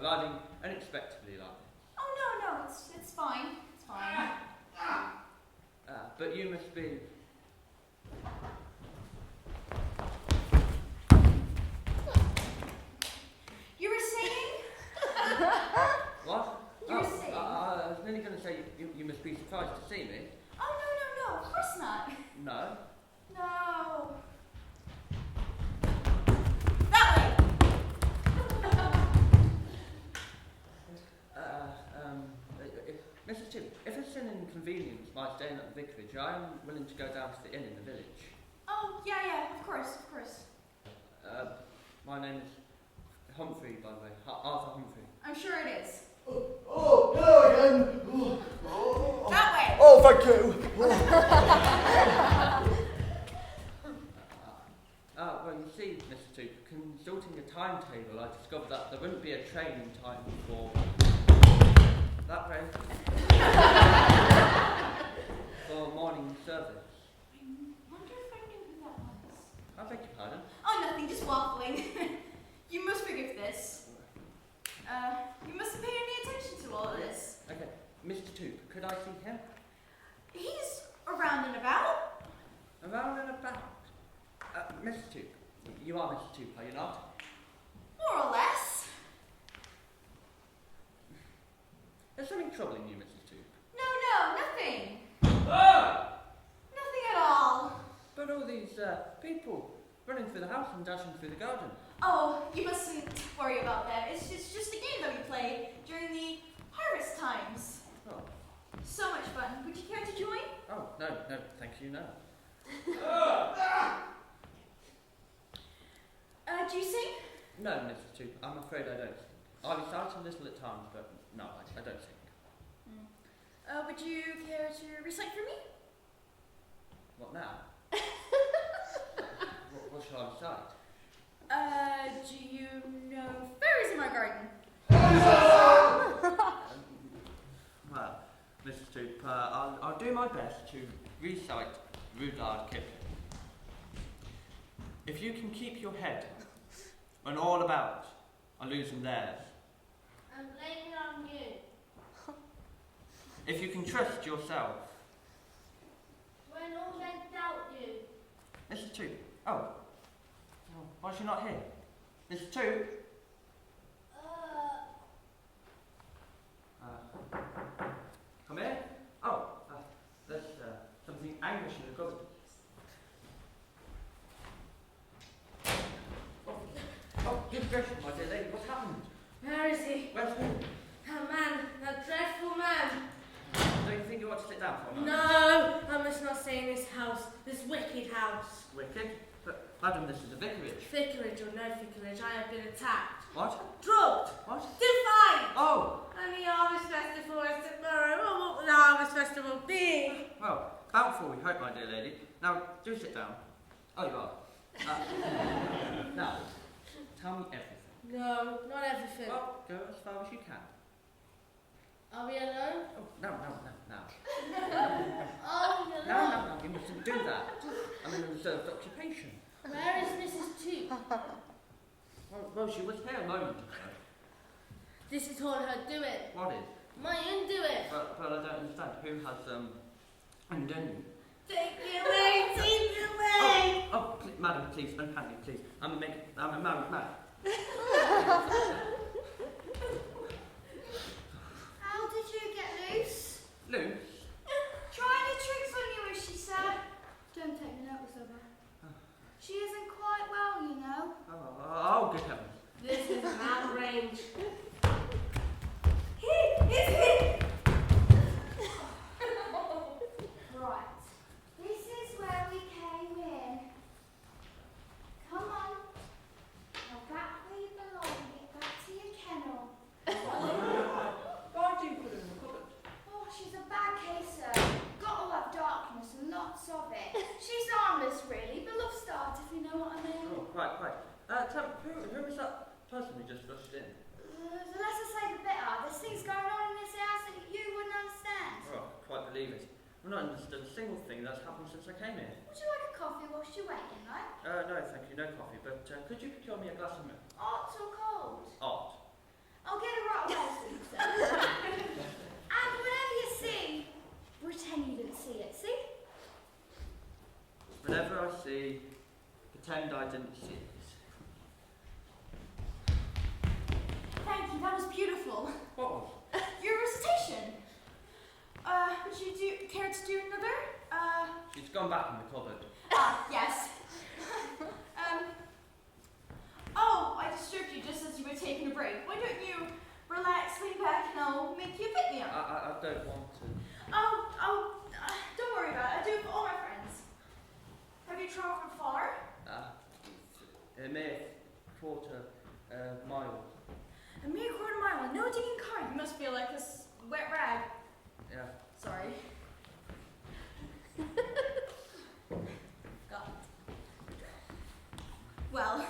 arriving unexpectedly like this. Oh no, it's fine. It's fine. But you must be... You were saying? What? You were saying? I was nearly going to say you must be surprised to see me. Oh no, of course not. No. No. That way. Mrs. Tip, if it's an inconvenience by staying at the vicarage, I am willing to go down to the inn in the village. Oh yeah, of course. My name is Humphrey, by the way. Arthur Humphrey. I'm sure it is. Oh, hello again. Oh, That way. oh, thank you. Well, you see, Mr. Toop, consulting a timetable, I discovered that there wouldn't be a train in time for that way for morning service. I wonder if I knew who that was. I beg your pardon? Oh, nothing, just waffling. You must forgive this. You mustn't pay any attention to all of this. Okay, Mr. Toop, could I see him? He's around and about. Around and about. Mr. Toop, you are Mr. Toop, are you not? More or less. There's something troubling you, Mrs. Toop. No, nothing. Ah! Nothing at all. But all these people running through the house and dashing through the garden. Oh, you mustn't worry about that. It's just a game that we play during the harvest times. Oh. So much fun. Would you care to join? Oh, no, thank you, no. Do you sing? No, Mrs. Toop, I'm afraid I don't sing. I recite a little at times, but no, I don't sing. Would you care to recite for me? What now? what shall I recite? Do you know fairies in my garden? Well, Mrs. Toop, I'll do my best to recite Rudyard Kipling. If you can keep your head when all about are losing theirs. I'm blaming it on you. If you can trust yourself. When all men doubt you. Mrs. Toop. Oh. Why is she not here? Mrs. Toop. Come in. Oh, there's something anguish in the cupboard. Oh, good gracious, my dear lady, what's happened? Where is he? Where's who? That man, that dreadful man. Don't you think you ought to sit down for a moment? No, I must not stay in this house, this wicked house. Wicked? But, madam, this is a vicarage. Vicarage or no vicarage, I have been attacked. What? Drugged. What? Defied. Oh! And the harvest festival is tomorrow. Oh, what will the harvest festival be? Well, bountiful we hope, my dear lady. Now, do sit down. Oh, you are. Now, tell me everything. No, not everything. Well, go as far as you can. Are we alone? Oh, no. Oh, you're alone. No, you mustn't do that. I'm in a reserved occupation. Where is Mrs. Two? Well, she was here a moment ago. This is all her doing. What is? My undoing. But I don't understand. Who has, undone you? Take me away, take me away. Madam, please, unhand me, please. I'm a married man. How did you get loose? Loose? Trying her tricks on you, as she said. Don't take the notice of her. She isn't quite well, you know. Oh, good heavens. This is an outrage. Right. This is where we came in. Come on. Now back where you belong. Get back to your kennel. Why do you put her in the cupboard? Oh, she's a bad case, sir. Gotta have darkness and lots of it. She's harmless, really, but love starved, if you know what I mean. Oh, right. Tell me, who was that person who just rushed in? The less I say, the better. There's things going on in this house that you wouldn't understand. Oh, quite believe it. Well, not understood a single thing that's happened since I came here. Would you like a coffee whilst you're waiting, though? No, thank you, no coffee. But could you procure me a glass of milk? Hot or cold? Hot. I'll get a right away, sir. And whatever you see, pretend you didn't see it, see? Whatever I see, pretend I didn't see it. Thank you, that was beautiful. What was? Your recitation. Would you care to do another? She's gone back in the cupboard. Yes. Oh, I disturbed you just as you were taking a break. Why don't you relax, lean back, and I'll make you a pick-me-up? I don't want to. Don't worry about it. I do it for all my friends. Have you travelled far? A mere quarter mile. A mere quarter mile. No digging car. You must feel like a wet rag. Yeah. Sorry. God. Well.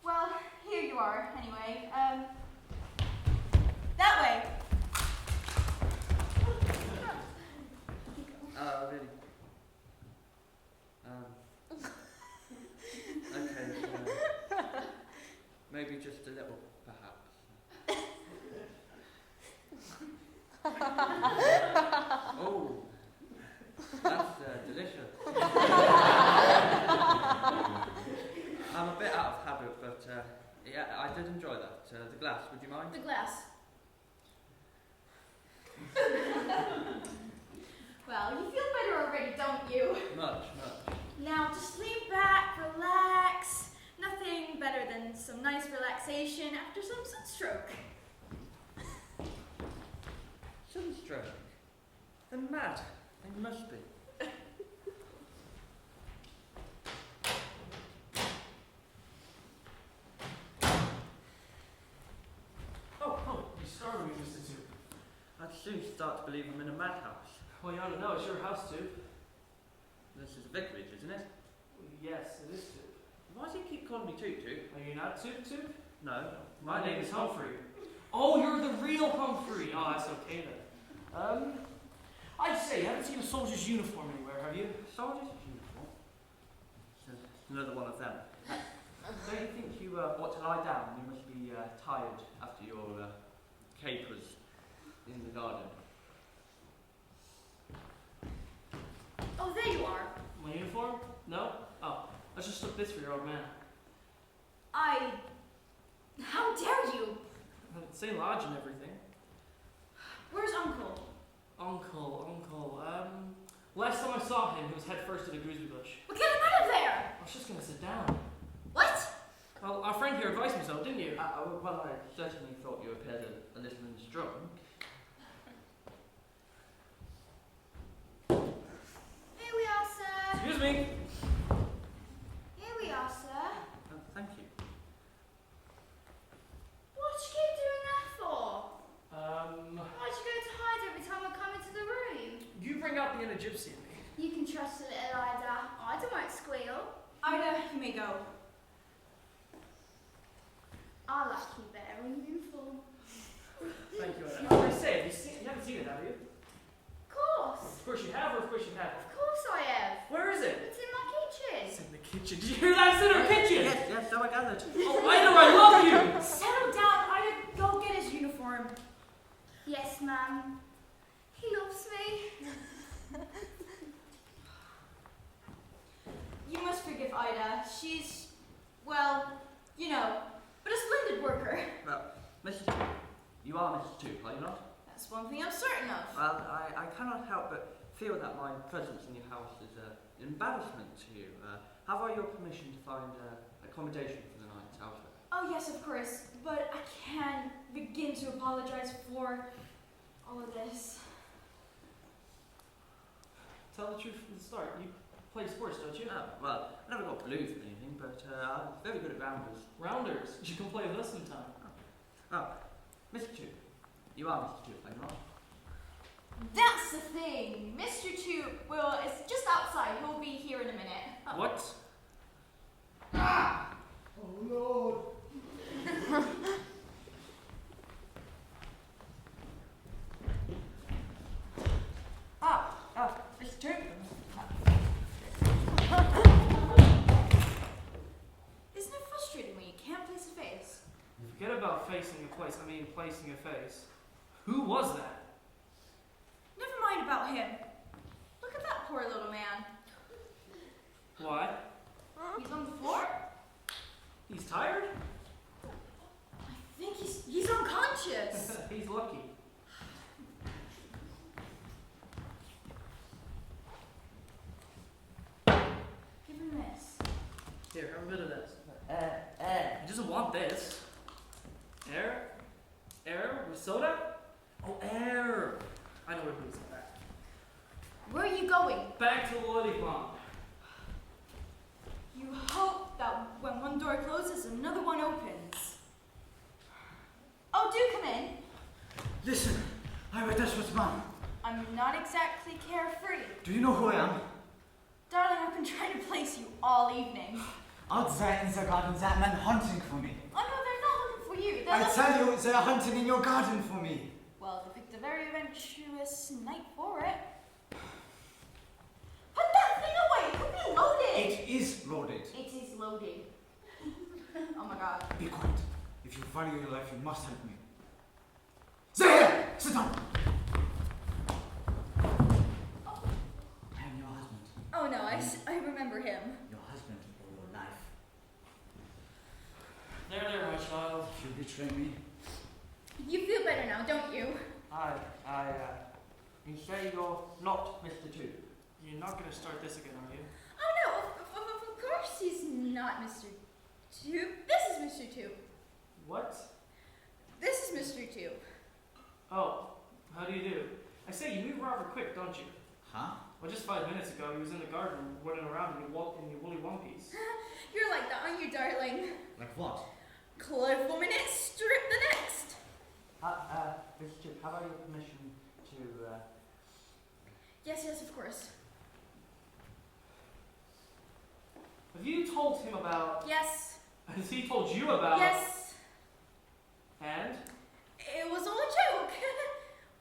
Well, here you are, anyway. That way. Really? Okay. Maybe just a little, perhaps. Oh, that's delicious. I'm a bit out of habit, but yeah, I did enjoy that. The glass, would you mind? The glass. Well, you feel better already, don't you? Much. Now just lean back, relax. Nothing better than some nice relaxation after some sunstroke. Sunstroke? They're mad. They must be. Oh, you startled me, Mr. Two. I'd soon start to believe I'm in a madhouse. Well, you ought to know, it's your house, Two. This is the vicarage, isn't it? Yes, it is Two. Why do you keep calling me Toot Toot? Are you not Two Two? No. My name is Humphrey. Oh, you're the real Humphrey. Oh, that's okay then. I'd say you haven't seen a soldier's uniform anywhere, have you? Soldier's uniform? It's another one of them. Don't you think you ought to lie down? You must be tired after your capers in the garden. Oh, there you are. My uniform? No? Oh, I just took this for your old man. How dare you? Same lodge and everything. Where's Uncle? Uncle. Last time I saw him, he was head first to the gooseberry bush. Well, get him out of there! I was just gonna sit down. What? Well, our friend here advised me so, didn't you? Well, I certainly thought you appeared a little unstrung. Here we are, sir. Excuse me. Here we are, sir. Thank you. What do you keep doing that for? Why'd you go to hide every time I come into the room? You bring out the inner gypsy in me. You can trust a little Ida. Ida won't squeal. Ida, you may go. I like you better in uniform. Thank you, Anna. I say, you haven't seen it, have you? Of course. Of course you have, or of course you haven't. Of course I have. Where is it? It's in my kitchen. It's in the kitchen. Did you hear that? It's in her kitchen! Yes, so I gathered. Oh, Ida, I love you! Settle down, Ida. Go get his uniform. Yes, ma'am. He loves me. You must forgive Ida. She's, well, you know, but a splendid worker. Well, Mrs. Two, you are Mrs. Two, are you not? That's one thing I'm certain of. Well, I cannot help but feel that my presence in your house is an embarrassment to you. Have I your permission to find accommodation for the night elsewhere? Oh, yes, of course, but I can't begin to apologize for all of this. Tell the truth from the start. You play sports, don't you? Oh, well, I never got blues or anything, but I'm very good at rounders. Rounders. You should come play with us sometime. Oh, Mr. Two, you are Mr. Two, are you not? That's the thing. Mr. Two, well, it's just outside. He'll be here in a minute. Oh. What? Ah! Oh, Lord. placing a face. Who was that? Never mind about him. Look at that poor little man. Why? He's on the floor. He's tired? I think he's unconscious. He's lucky. Give him this. Here, have a bit of this. He doesn't want this. Air? Air? With soda? Oh, air! I know where he is that. Where are you going? Back to the lily pond. You hope that when one door closes, another one opens. Oh, do come in. Listen, I'm a desperate man. I'm not exactly carefree. Do you know who I am? Darling, I've been trying to place you all evening. Outside in the garden, that man hunting for me. Oh no, they're not looking for you. They're I looking... tell you, they are hunting in your garden for me. Well, they picked a very adventurous night for it. Put that thing away! It could be loaded! It is loaded. It is loaded. Oh my god. Be quiet. If you value your life, you must help me. There! Sit down! I am your husband. Oh no, I remember him. Your husband or your life. There, my child. If you betray me, You feel better now, don't you? You say you're not Mr. Two. You're not going to start this again, are you? Oh no, of course he's not Mr. Two. This is Mr. Two. What? This is Mr. Two. Oh, how do you do? I say, you move rather quick, don't you? huh? Well, just 5 minutes ago, he was in the garden running around in your woolly one piece. You're like that, aren't you, darling? Like what? Clip 1 minute, strip the next. Mr. Two, have I your permission to, Yes, of course. Have you told him about... Yes. Has he told you about... Yes. And? It was all a joke.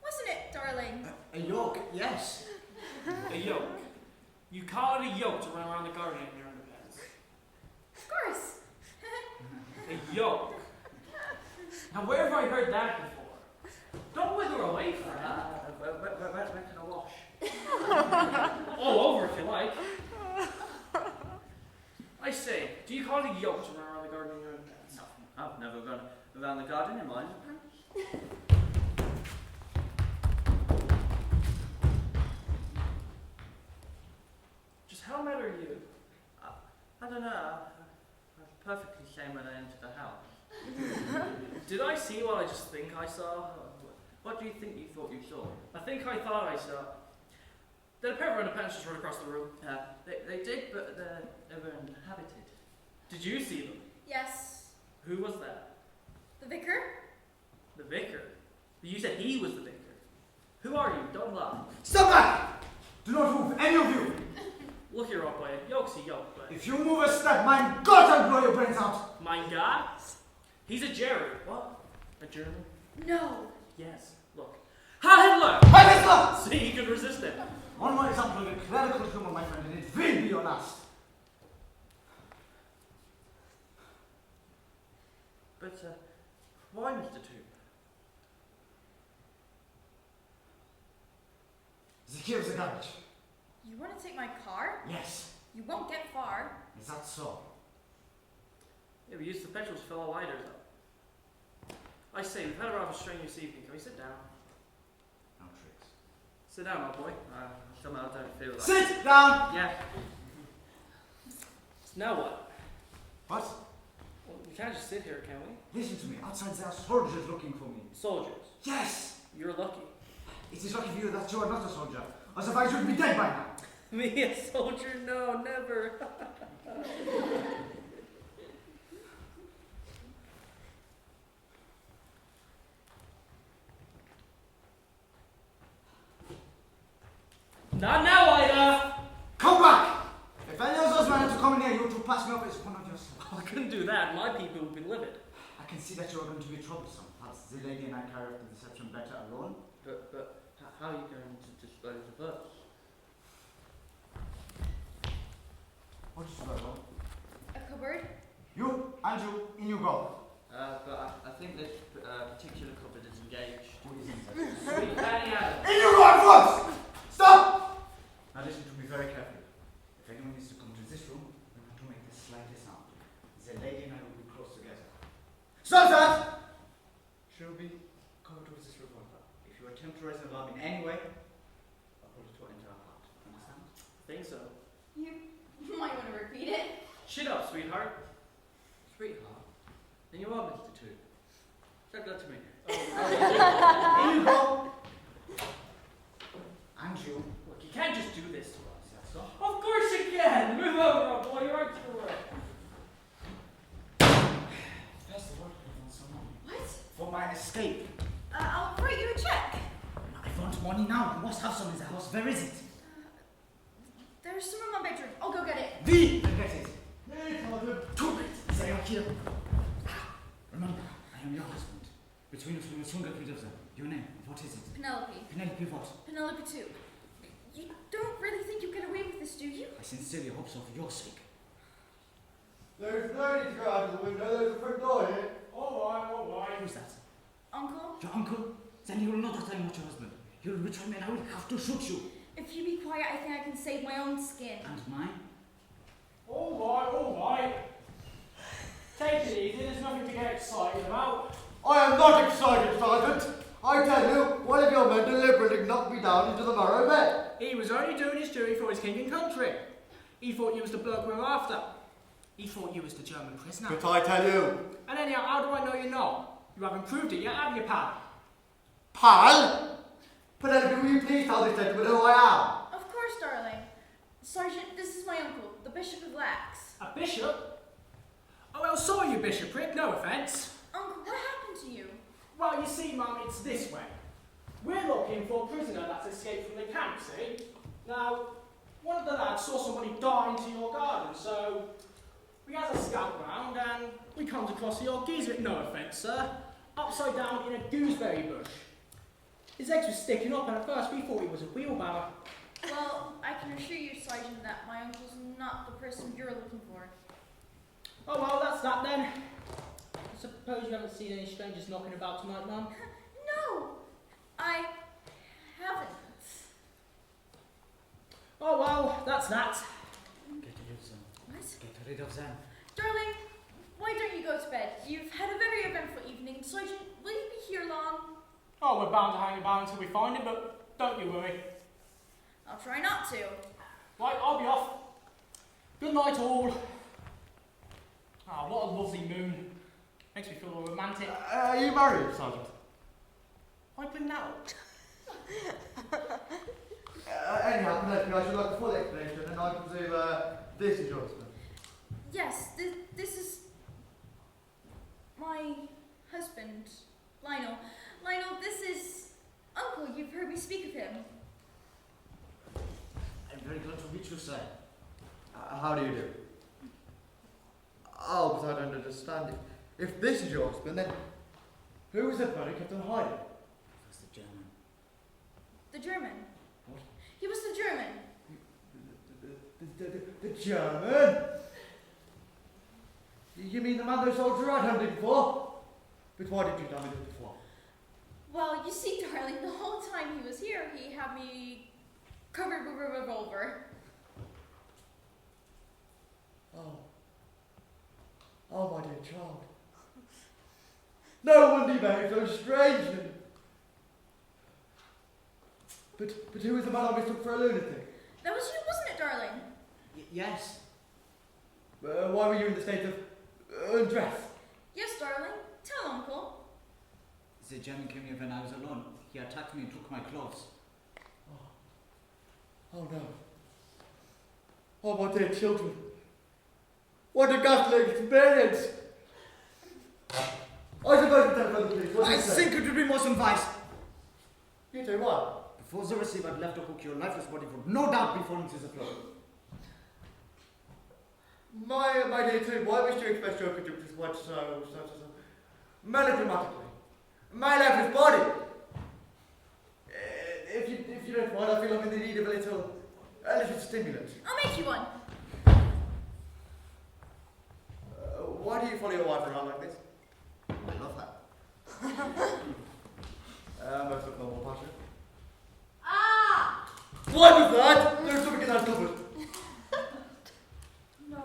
Wasn't it, darling? A yoke, yes. A yoke. You call it a yoke to run around the garden in your underpants. Of course. A yoke. Now, where have I heard that before? Don't wither away from it. where can I wash? All over if you like. I say, do you call it a yoke to run around the garden in your underpants? No, I've never run around the garden in my underpants. Just how mad are you? I don't know. I was perfectly sane when I entered the house. Did I see what I just think I saw? What do you think you thought you saw? I think I thought I saw. Did a pair of underpants just run across the room? They did, but they were inhabited. Did you see them? Yes. Who was that? The vicar? The vicar? You said he was the vicar. Who are you? Don't lie. Stop back! Do not move, any of you! Look here, old boy. Yoke's a yoke, but... If you move a step, mein Gott, I'll blow your brains out! My God? He's a Jerry. What? A German? No. Yes. Look. Heil Hitler! Heil Hitler! See, he could resist it. One more example of a clerical humor, my friend, and it will be your last. But, why, Mr. Two? The key of the garage. You want to take my car? Yes. You won't get far. Is that so? Yeah, we used the petrol to fill our lighters up. I say, we've had a rather strenuous evening. Can we sit down? No tricks. Sit down, my boy. Somehow I don't feel like... Sit down! Yeah. Now what? What? Well, we can't just sit here, can we? Listen to me. Outside there are soldiers looking for me. Soldiers. Yes! You're lucky. It is lucky for you that you are not a soldier. Otherwise you'd be dead by now. Me, a soldier? No, never. Not now, Ida! Come back! If any of those men are to come near you to pass me off as one of yourself. I couldn't do that. My people would be livid. I can see that you are going to be troublesome. Perhaps the lady and I carry out the deception better alone. But how are you going to dispose of us? What is going on? A cupboard? You, and you, in you go. But I think this particular cupboard is engaged. Sweet Fanny Adams. In your right voice! Stop! Now listen to me very carefully. If anyone is to come to this room, we want to make the slightest sound. The lady and I will be close together. Stop that! She will be covered with this revolver. If you attempt to raise an alarm in any way, a bullet will enter her heart. Understand? I think so. You might want to repeat it. Shut up, sweetheart. Sweetheart? Then you are Mr. Two. Check that to me. Here you go! And you. Look, you can't just do this to us. Is that so? Of course you can! Move over, boy, you're out to the way. First of all, I want some money. What? For my escape. I'll write you a check. I want money now. You must have some in the house. Where is it? There's some in my bedroom. I'll go get it. Get it. Hey, Sergeant. Too late. They are here. Remember, I am your husband. Between us, we will soon get rid of them. Your name, what is it? Penelope. Penelope what? Penelope too. You don't really think you get away with this, do you? I sincerely hope so for your sake. There's no need to go out of the window. There's a front door here. All right. Who's that? Uncle, Your uncle? Then he will know that I am not your husband. He will return me and I will have to shoot you. if you be quiet, I think I can save my own skin. And mine? All right. Take it easy, there's nothing to get excited about. I am not excited, Sergeant. I tell you, one of your men deliberately knocked me down into the marrow bed. He was only doing his duty for his king and country. He thought you was the bloke we were after. He thought you was the German prisoner. But I tell you, And anyhow, how do I know you're not? You haven't proved it yet, have you, pal? pal? Penelope, will you please tell this gentleman who I Of course, darling. Sergeant, this is my uncle, the Bishop of Lax. A bishop? Oh, well, so are you, bishopric, no offence. Uncle, what happened to you? Well, you see, Mum, it's this way. We're looking for a prisoner that's escaped from the camp, see? Now, one of the lads saw somebody die into your garden, so we had a scout round and we comes across your geezer, no offence, sir, upside down in a gooseberry bush. His legs were sticking up and at first we thought he was a wheelbarrow. Well, I can assure you, Sergeant, that my uncle's not the person you're looking for. Oh, well, that's that then. I suppose you haven't seen any strangers knocking about tonight, Mum? No, I haven't. Oh, well, that's that. Get rid of them. What? Get rid of them. Darling, why don't you go to bed? You've had a very eventful evening. Sergeant, will you be here long? Oh, we're bound to hang about until we find him, but don't you worry. I'll try not to. Right, I'll be off. Good night, all. Ah, what a lovely moon. Makes me feel all romantic. Are you married, Sergeant? Why bring that up? Anyhow, Penelope, I should like a full explanation, and I presume this is your husband. Yes, this is my husband, Lionel. Lionel, this is Uncle. You've heard me speak of him. I'm very glad to meet you, sir. How do you do? Oh, but I don't understand it. If this is your husband, then who was that man who kept on hiding? It was the German. The German. What? He was the German. The German? You mean the man those soldiers were hunting for? But why did you tell me this before? Well, you see, darling, the whole time he was here, he had me covered with a revolver. Oh, my dear child. No wonder you behaved so strangely. But who was the man I mistook for a lunatic? That was you, wasn't it, darling? Yes. Why were you in the state of undress? Yes, darling. Tell Uncle. The German came here when I was alone. He attacked me and took my clothes. Oh no. Oh, my dear children. What a ghastly experience! I suppose you telephone the police. What do I you say? think it would be most advised. You do what? Before the receiver had left the hook, your lifeless body would no doubt be falling to the floor. My dear children, why wish to express your contempt what so melodramatically? My lifeless body! If you don't mind, I feel I'm in the need of a little stimulant. I'll make you one. Why do you follow your wife around like this? What was that? There's something in that cupboard. No.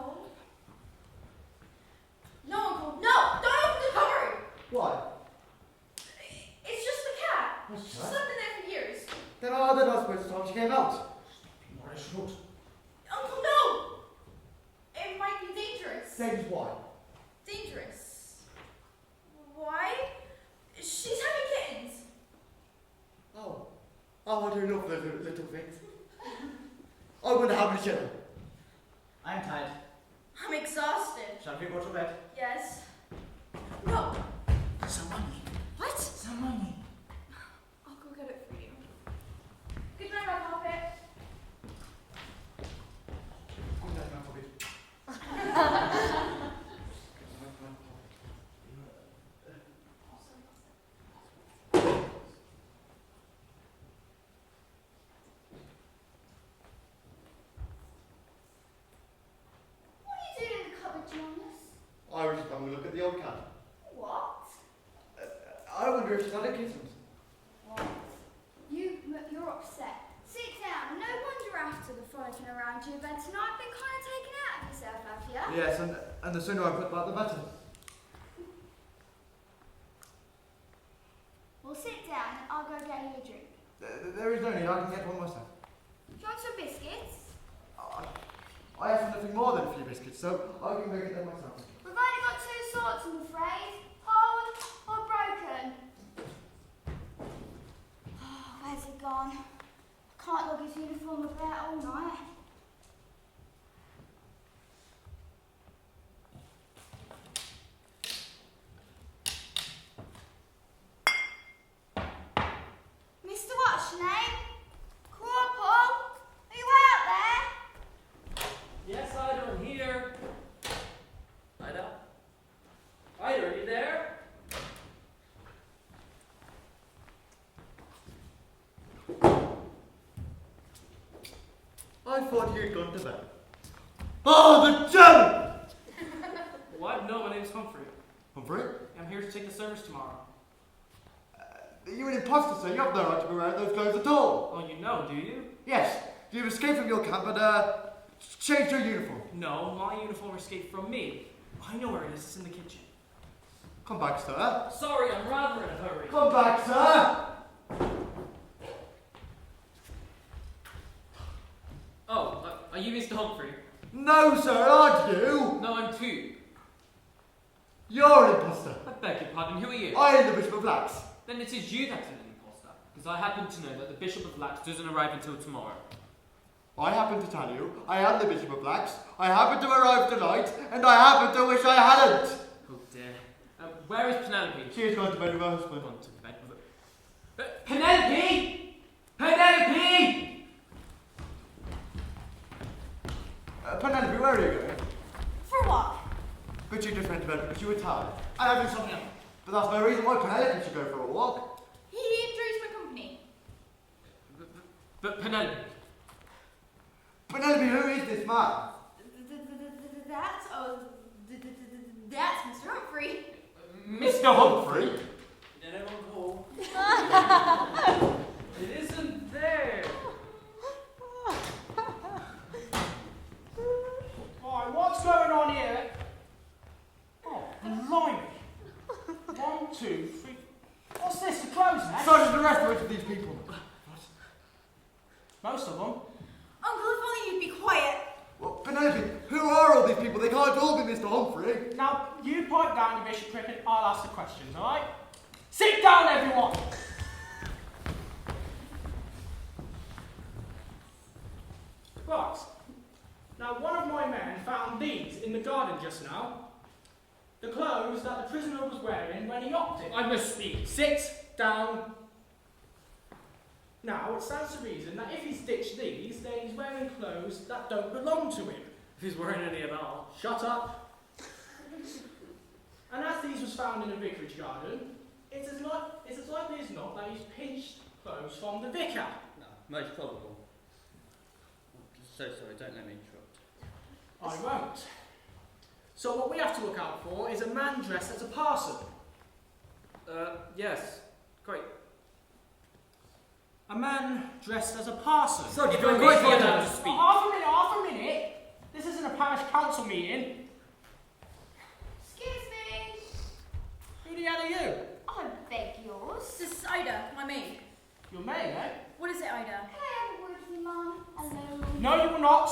No, Uncle. No! Don't open the cupboard! Why? It's just the cat. What's She's that? slept in there for years. Then how are they not supposed to tell she came out? What I should. Uncle, no! It might be dangerous. Then why? Dangerous. Why? She's having kittens. Oh. Oh, I don't know for those little things. I wonder how many children. I'm tired. I'm exhausted. Shall we go to bed? Yes. No. Some money. What? Some money. I'll go get it for you. Good night, my puppet. Good night, my puppet. What are you doing in the cupboard, Jonas? I was just having a look at the old cat. What? I wonder if she's had a kittens. What? You're upset. Sit down. No wonder after the frolicking around your bed tonight, been kind of taken out of yourself, have you? Yes, and the sooner I put that, the better. Well, sit down and I'll go get you a drink. There is no need, I can get one myself. Do you want some biscuits? I have nothing more than a few biscuits, so I can go get them myself. We've only got two sorts, I'm afraid. Whole or broken. Oh, where's he gone? I can't lug his uniform about all night. Mr. What's your name? Corporal? Are you out there? Yes, Ida, I'm here. Ida? Ida, are you there? I thought you'd gone to bed. Oh, the gem! What? No, my name's Humphrey. Humphrey? I'm here to take the service tomorrow. You're an imposter, sir. You have no right to be wearing those clothes at all. Oh, you know, do you? Yes, you've escaped from your camp and, changed your uniform. No, my uniform escaped from me. I know where it is. It's in the kitchen. Come back, sir. Sorry, I'm rather in a hurry. Come back, sir! Oh, are you Mr. Humphrey? No, sir, aren't you? No, I'm too. You're an imposter. I beg your pardon, who are you? I am the Bishop of Lax. Then it is you that's an imposter. Because I happen to know that the Bishop of Lax doesn't arrive until tomorrow. I happen to tell you, I am the Bishop of Lax. I happen to arrive tonight, and I happen to wish I hadn't. Oh dear. Where is Penelope? She has gone to bed with her husband. Gone to bed with her. Penelope! Penelope! Penelope, where are you going? For what? But you just went to bed because you were tired. I have insomnia. But that's no reason why Penelope should go for a walk. He enjoys my company. But Penelope. Penelope, who is this man? That's Mr. Humphrey. Mr. Humphrey? Did everyone call? It isn't there. Alright, what's going on here? Oh, blimey. 1, 2, 3. What's this? The clothes, man? Sergeant, arrest the rest of these people. Most of them. Uncle, if only you'd be quiet. Well, Penelope, who are all these people? They can't all be Mr. Humphrey. Now, you pipe down, you Bishop Cricket. I'll ask the questions, alright? Sit down, everyone! Right. Now, one of my men found these in the garden just now. The clothes that the prisoner was wearing when he opted. I must speak. Sit down. Now, it stands to reason that if he's ditched these, then he's wearing clothes that don't belong to him. If he's wearing any at all. Shut up. And as these was found in a vicarage garden, it's as likely as not that he's pinched clothes from the vicar. No, most probable. So sorry, don't let me interrupt. I won't. So what we have to look out for is a man dressed as a parson. Yes. Great. A man dressed as a parson. So, you're doing great for them to speak. Half a minute. This isn't a parish council meeting. Excuse me. Who the hell are you? I beg yours. This is Ida, my maid. Your maid, eh? What is it, Ida? Can I have a word with you, Mum? Hello. No, you will not.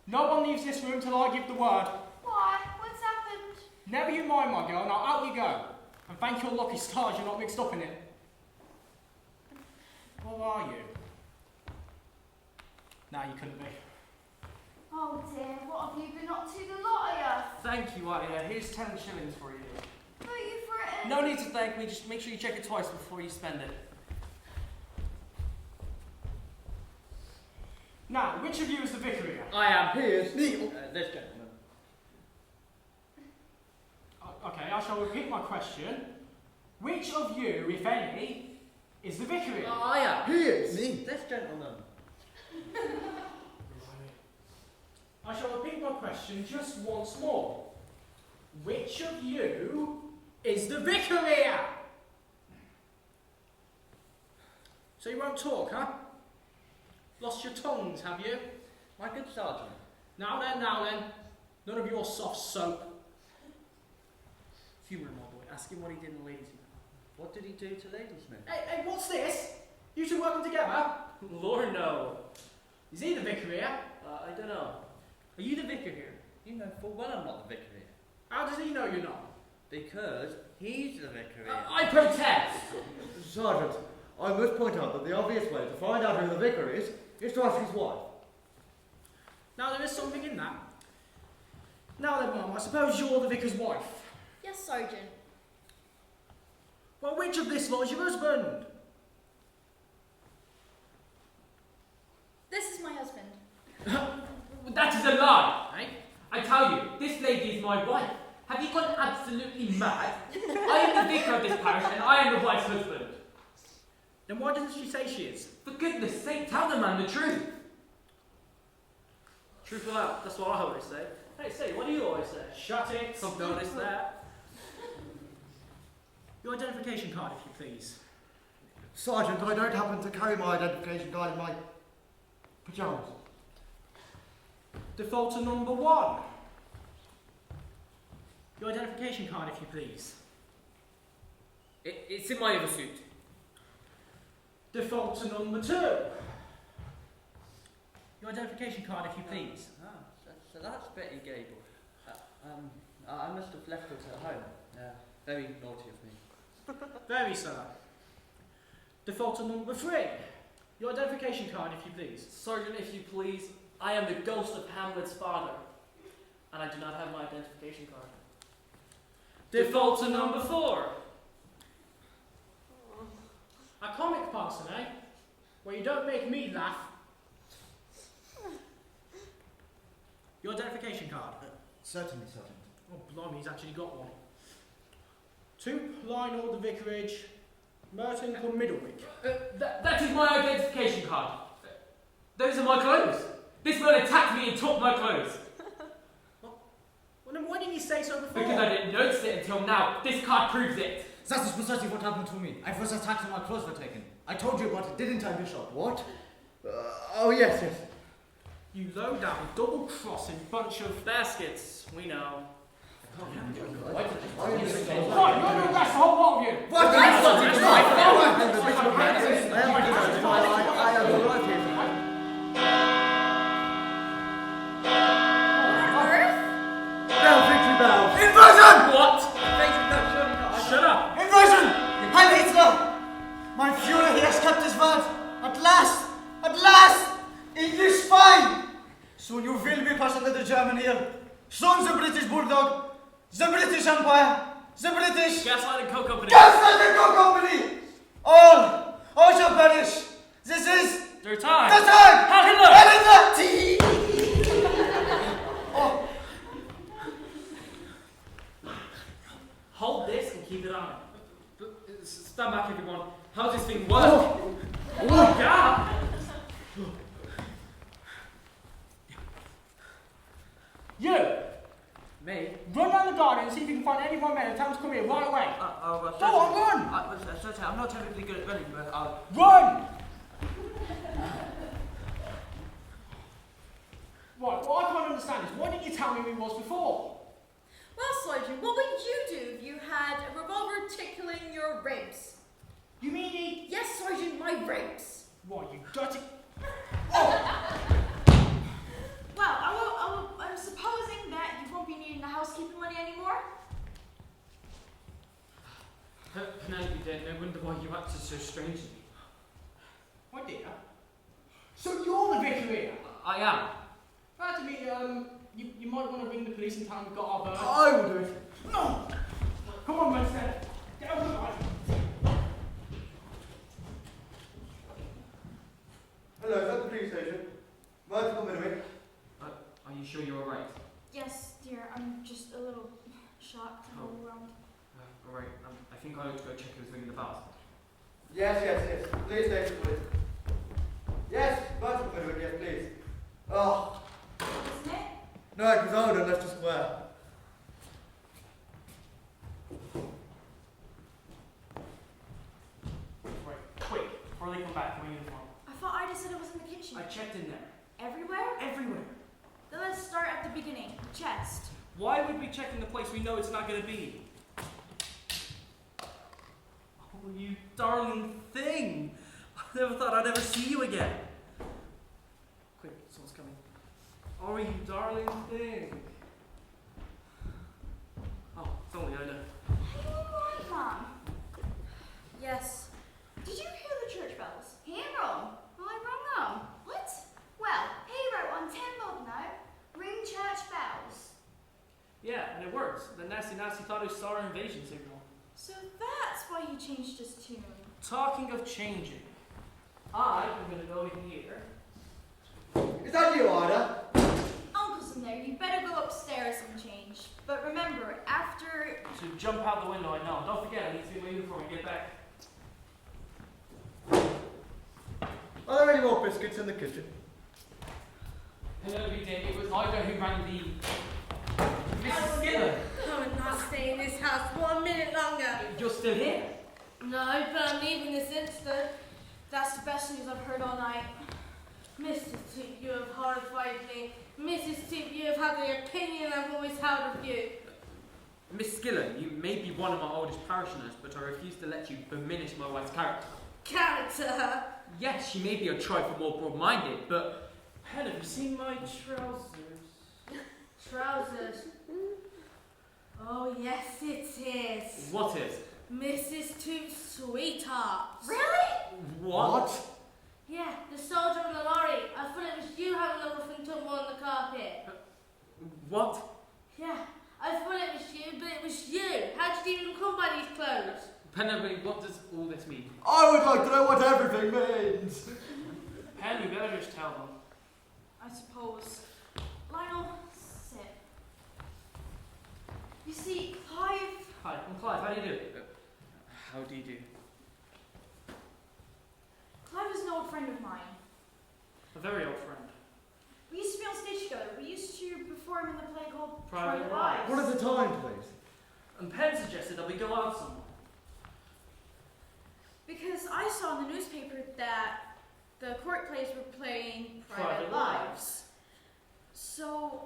No one leaves this room till I give the word. Why? What's happened? Never you mind, my girl. Now out you go. And thank your lucky stars you're not mixed up in it. What are you? Nah, you couldn't be. Oh dear, what have you been up to, the lot of you? Thank you, Ida. Here's 10 shillings for you. Who are you for it? No need to thank me, just make sure you check it twice before you spend it. Now, which of you is the vicar here? I am. He is Neil. This gentleman. Okay, I shall repeat my question. Which of you, if any, is the vicar here? I am. He is Me? This gentleman. I shall repeat my question just once more. Which of you is the vicar here? So you won't talk, huh? Lost your tongues, have you? My good sergeant. Now then. None of your soft soap. Humour, my boy. Ask him what he did in Ladies' Man. What did he do to Ladysmith? Hey, what's this? You two working together? Lord, no. Is he the vicar here? I don't know. Are you the vicar here? You know full well I'm not the vicar here. How does he know you're not? Because he's the vicar here. I protest. Sergeant, I must point out that the obvious way to find out who the vicar is to ask his wife. Now there is something in that. Now then, Mum, I suppose you're the vicar's wife. Yes, Sergeant. Well, which of this lot is your husband? This is my husband. That is a lie. Eh? I tell you, this lady is my wife. Have you gone absolutely mad? I am the vicar of this parish and I am the wife's husband. Then why doesn't she say she is? For goodness sake, tell the man the truth. Truth or out, that's what I always say. Hey, say, what do you always say? Shut it. I've noticed that. Your identification card, if you please. Sergeant, I don't happen to carry my identification card in my pyjamas. Defaulter number 1. Your identification card, if you please. It's in my oversuit. Defaulter number 2. Your identification card, if you please. So that's Betty Gable. I must have left it at home. Very naughty of me. Very, sir. Defaulter number 3. Your identification card, if you please. Sergeant, if you please, I am the ghost of Hamlet's father, and I do not have my identification card. Defaulter number 4. A comic parson, eh? Well, you don't make me laugh. Your identification card. Certainly, Sergeant. Oh, blimey, he's actually got one. 2 Lionel the Vicarage, Merton cum Middlewick. That is my identification card. Those are my clothes. This man attacked me and took my clothes. Well, then why didn't you say so before? Because I didn't notice it until now. This card proves it. That is precisely what happened to me. I was attacked and my clothes were taken. I told you about it, didn't I, Bishop? What? Oh, yes. You low down, double-crossing bunch of... Baskets, we know. Right, you're under arrest, the whole lot of you! What? I am the right here. What on earth? Bell, victory bell. Invasion! What? Shut up! Invasion! Heil Hitler! My Führer, he has kept his word. At last! At last! English spy! Soon you will be passing to the German here. Soon the British Bulldog. The British Empire. The British... Gaslight and Coke Company. Gaslight and Coke Company! All shall perish. This is Their time. the time! Heil Hitler! Heil Hitler! Oh. Hold this and keep it on. Stand back, everyone. How does this thing work? Oh God! You! Me? Run round the garden and see if you can find any of my men and tell them to come here right away. Go on, run! I'm not terribly good at running, but I'll... Run! Right, what I can't understand is why didn't you tell me who he was before? Well, Sergeant, what would you do if you had a revolver tickling your ribs? You mean he... Yes, Sergeant, my ribs. Why, you dirty... Well, I'm supposing that you won't be needing the housekeeping money anymore. Penelope dear, no wonder why you acted so strangely. My dear. So you're the vicar here? I am. That to me, you might want to ring the police and tell them we've got our bird. I will do it. No! Come on, Winstead. Get over the line. Hello, is that the police station? Vertical midway. Are you sure you're alright? Yes, dear. I'm just a little shocked and overwhelmed. Alright, I think I ought to go check who's ringing the bells. Yes. Police station, please. Yes, vertical midway, yes, please. Oh, Isn't it? no, it was older, let's just square. Right, quick, before they come back, my uniform. I thought Ida said it was in the kitchen. I checked in there. Everywhere? Everywhere. Then let's start at the beginning. Chest. Why would we check in the place we know it's not going to be? Oh, you darling thing! I never thought I'd ever see you again. Quick, someone's coming. Oh, you darling thing. Oh, it's only Ida. Are you alright, Mum? Yes. Did you hear the church bells? Hear 'em? I rung 'em. What? Well, he wrote on 10 bob note, ring church bells. Yeah, and it works. The nasty thought it was star invasion signal. So that's why he changed his tune. Talking of changing, I'm going to go in here. Is that you, Ida? Uncle's in there. You better go upstairs and change. But remember, after... To jump out the window, I know. Don't forget, I need to see my uniform and get back. Are there any more biscuits in the kitchen? Penelope dear, it was Ida who rang the... Mrs. Skiller. I would not stay in this house 1 minute longer. You're still here? No, but I'm leaving this instant. That's the best news I've heard all night. Mrs. Tip, you have horrified me. Mrs. Tip, you have had the opinion I've always held of you. Miss Skiller, you may be one of my oldest parishioners, but I refuse to let you diminish my wife's character. Character. Yes, she may be a trifle more broad-minded, but... Pen, have you seen my trousers? Trousers. Oh, yes, it is. What is? Mrs. Tip's sweetheart. Really? What? Yeah, the soldier on the lorry. I thought it was you having a rough tumble on the carpet. What? Yeah, I thought it was you, but it was you. How did you even come by these clothes? Penelope, what does all this mean? I would like to know what everything means. Pen, you better just tell them. I suppose. Lionel, sit. You see, Clive... Hi, I'm Clive. How do you do? How do you do? Clive is an old friend of mine. A very old friend. We used to be on stage together. We used to perform in the play called Private Lives. What is the time, please? And Pen suggested that we go out somewhere. Because I saw in the newspaper that the court plays were playing Private Lives. So,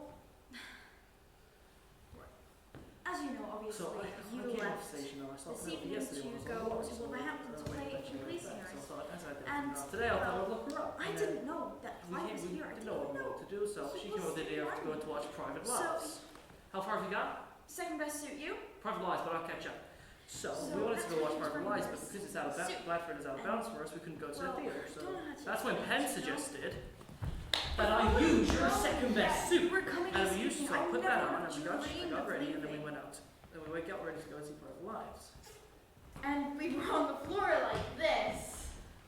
as you know, obviously, So I you came off left station and I saw this Penelope evening yesterday to when I was go on the to Wolverhampton to play Police Singers. So I thought, as I did, And, today I thought well, I'd look her up. I And didn't know that we Clive was didn't here. I know didn't know. what to do, so He she came was up the day after to go to watch Private So- Lives. How far have you got? Second best suit you? Private Lives, but I'll catch up. So So we wanted to that's go watch what Private he's Lives, from but because it's out of Suit. Bradford is out of bounds for us, we couldn't go to Well, the theatre. So don't know how to that's when do Penn this, no? suggested that I use your second best suit. We're coming And this we used evening. to I put never that on, want and you we got dreamed of ready, and then we leaving. went out. Then we got ready to go see Private Lives. And we were on the floor like this.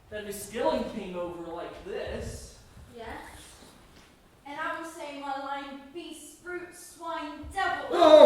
Then Miss Skilling came over like this. Yes. And I was saying my line, beast, brute, swine, devil. Oh!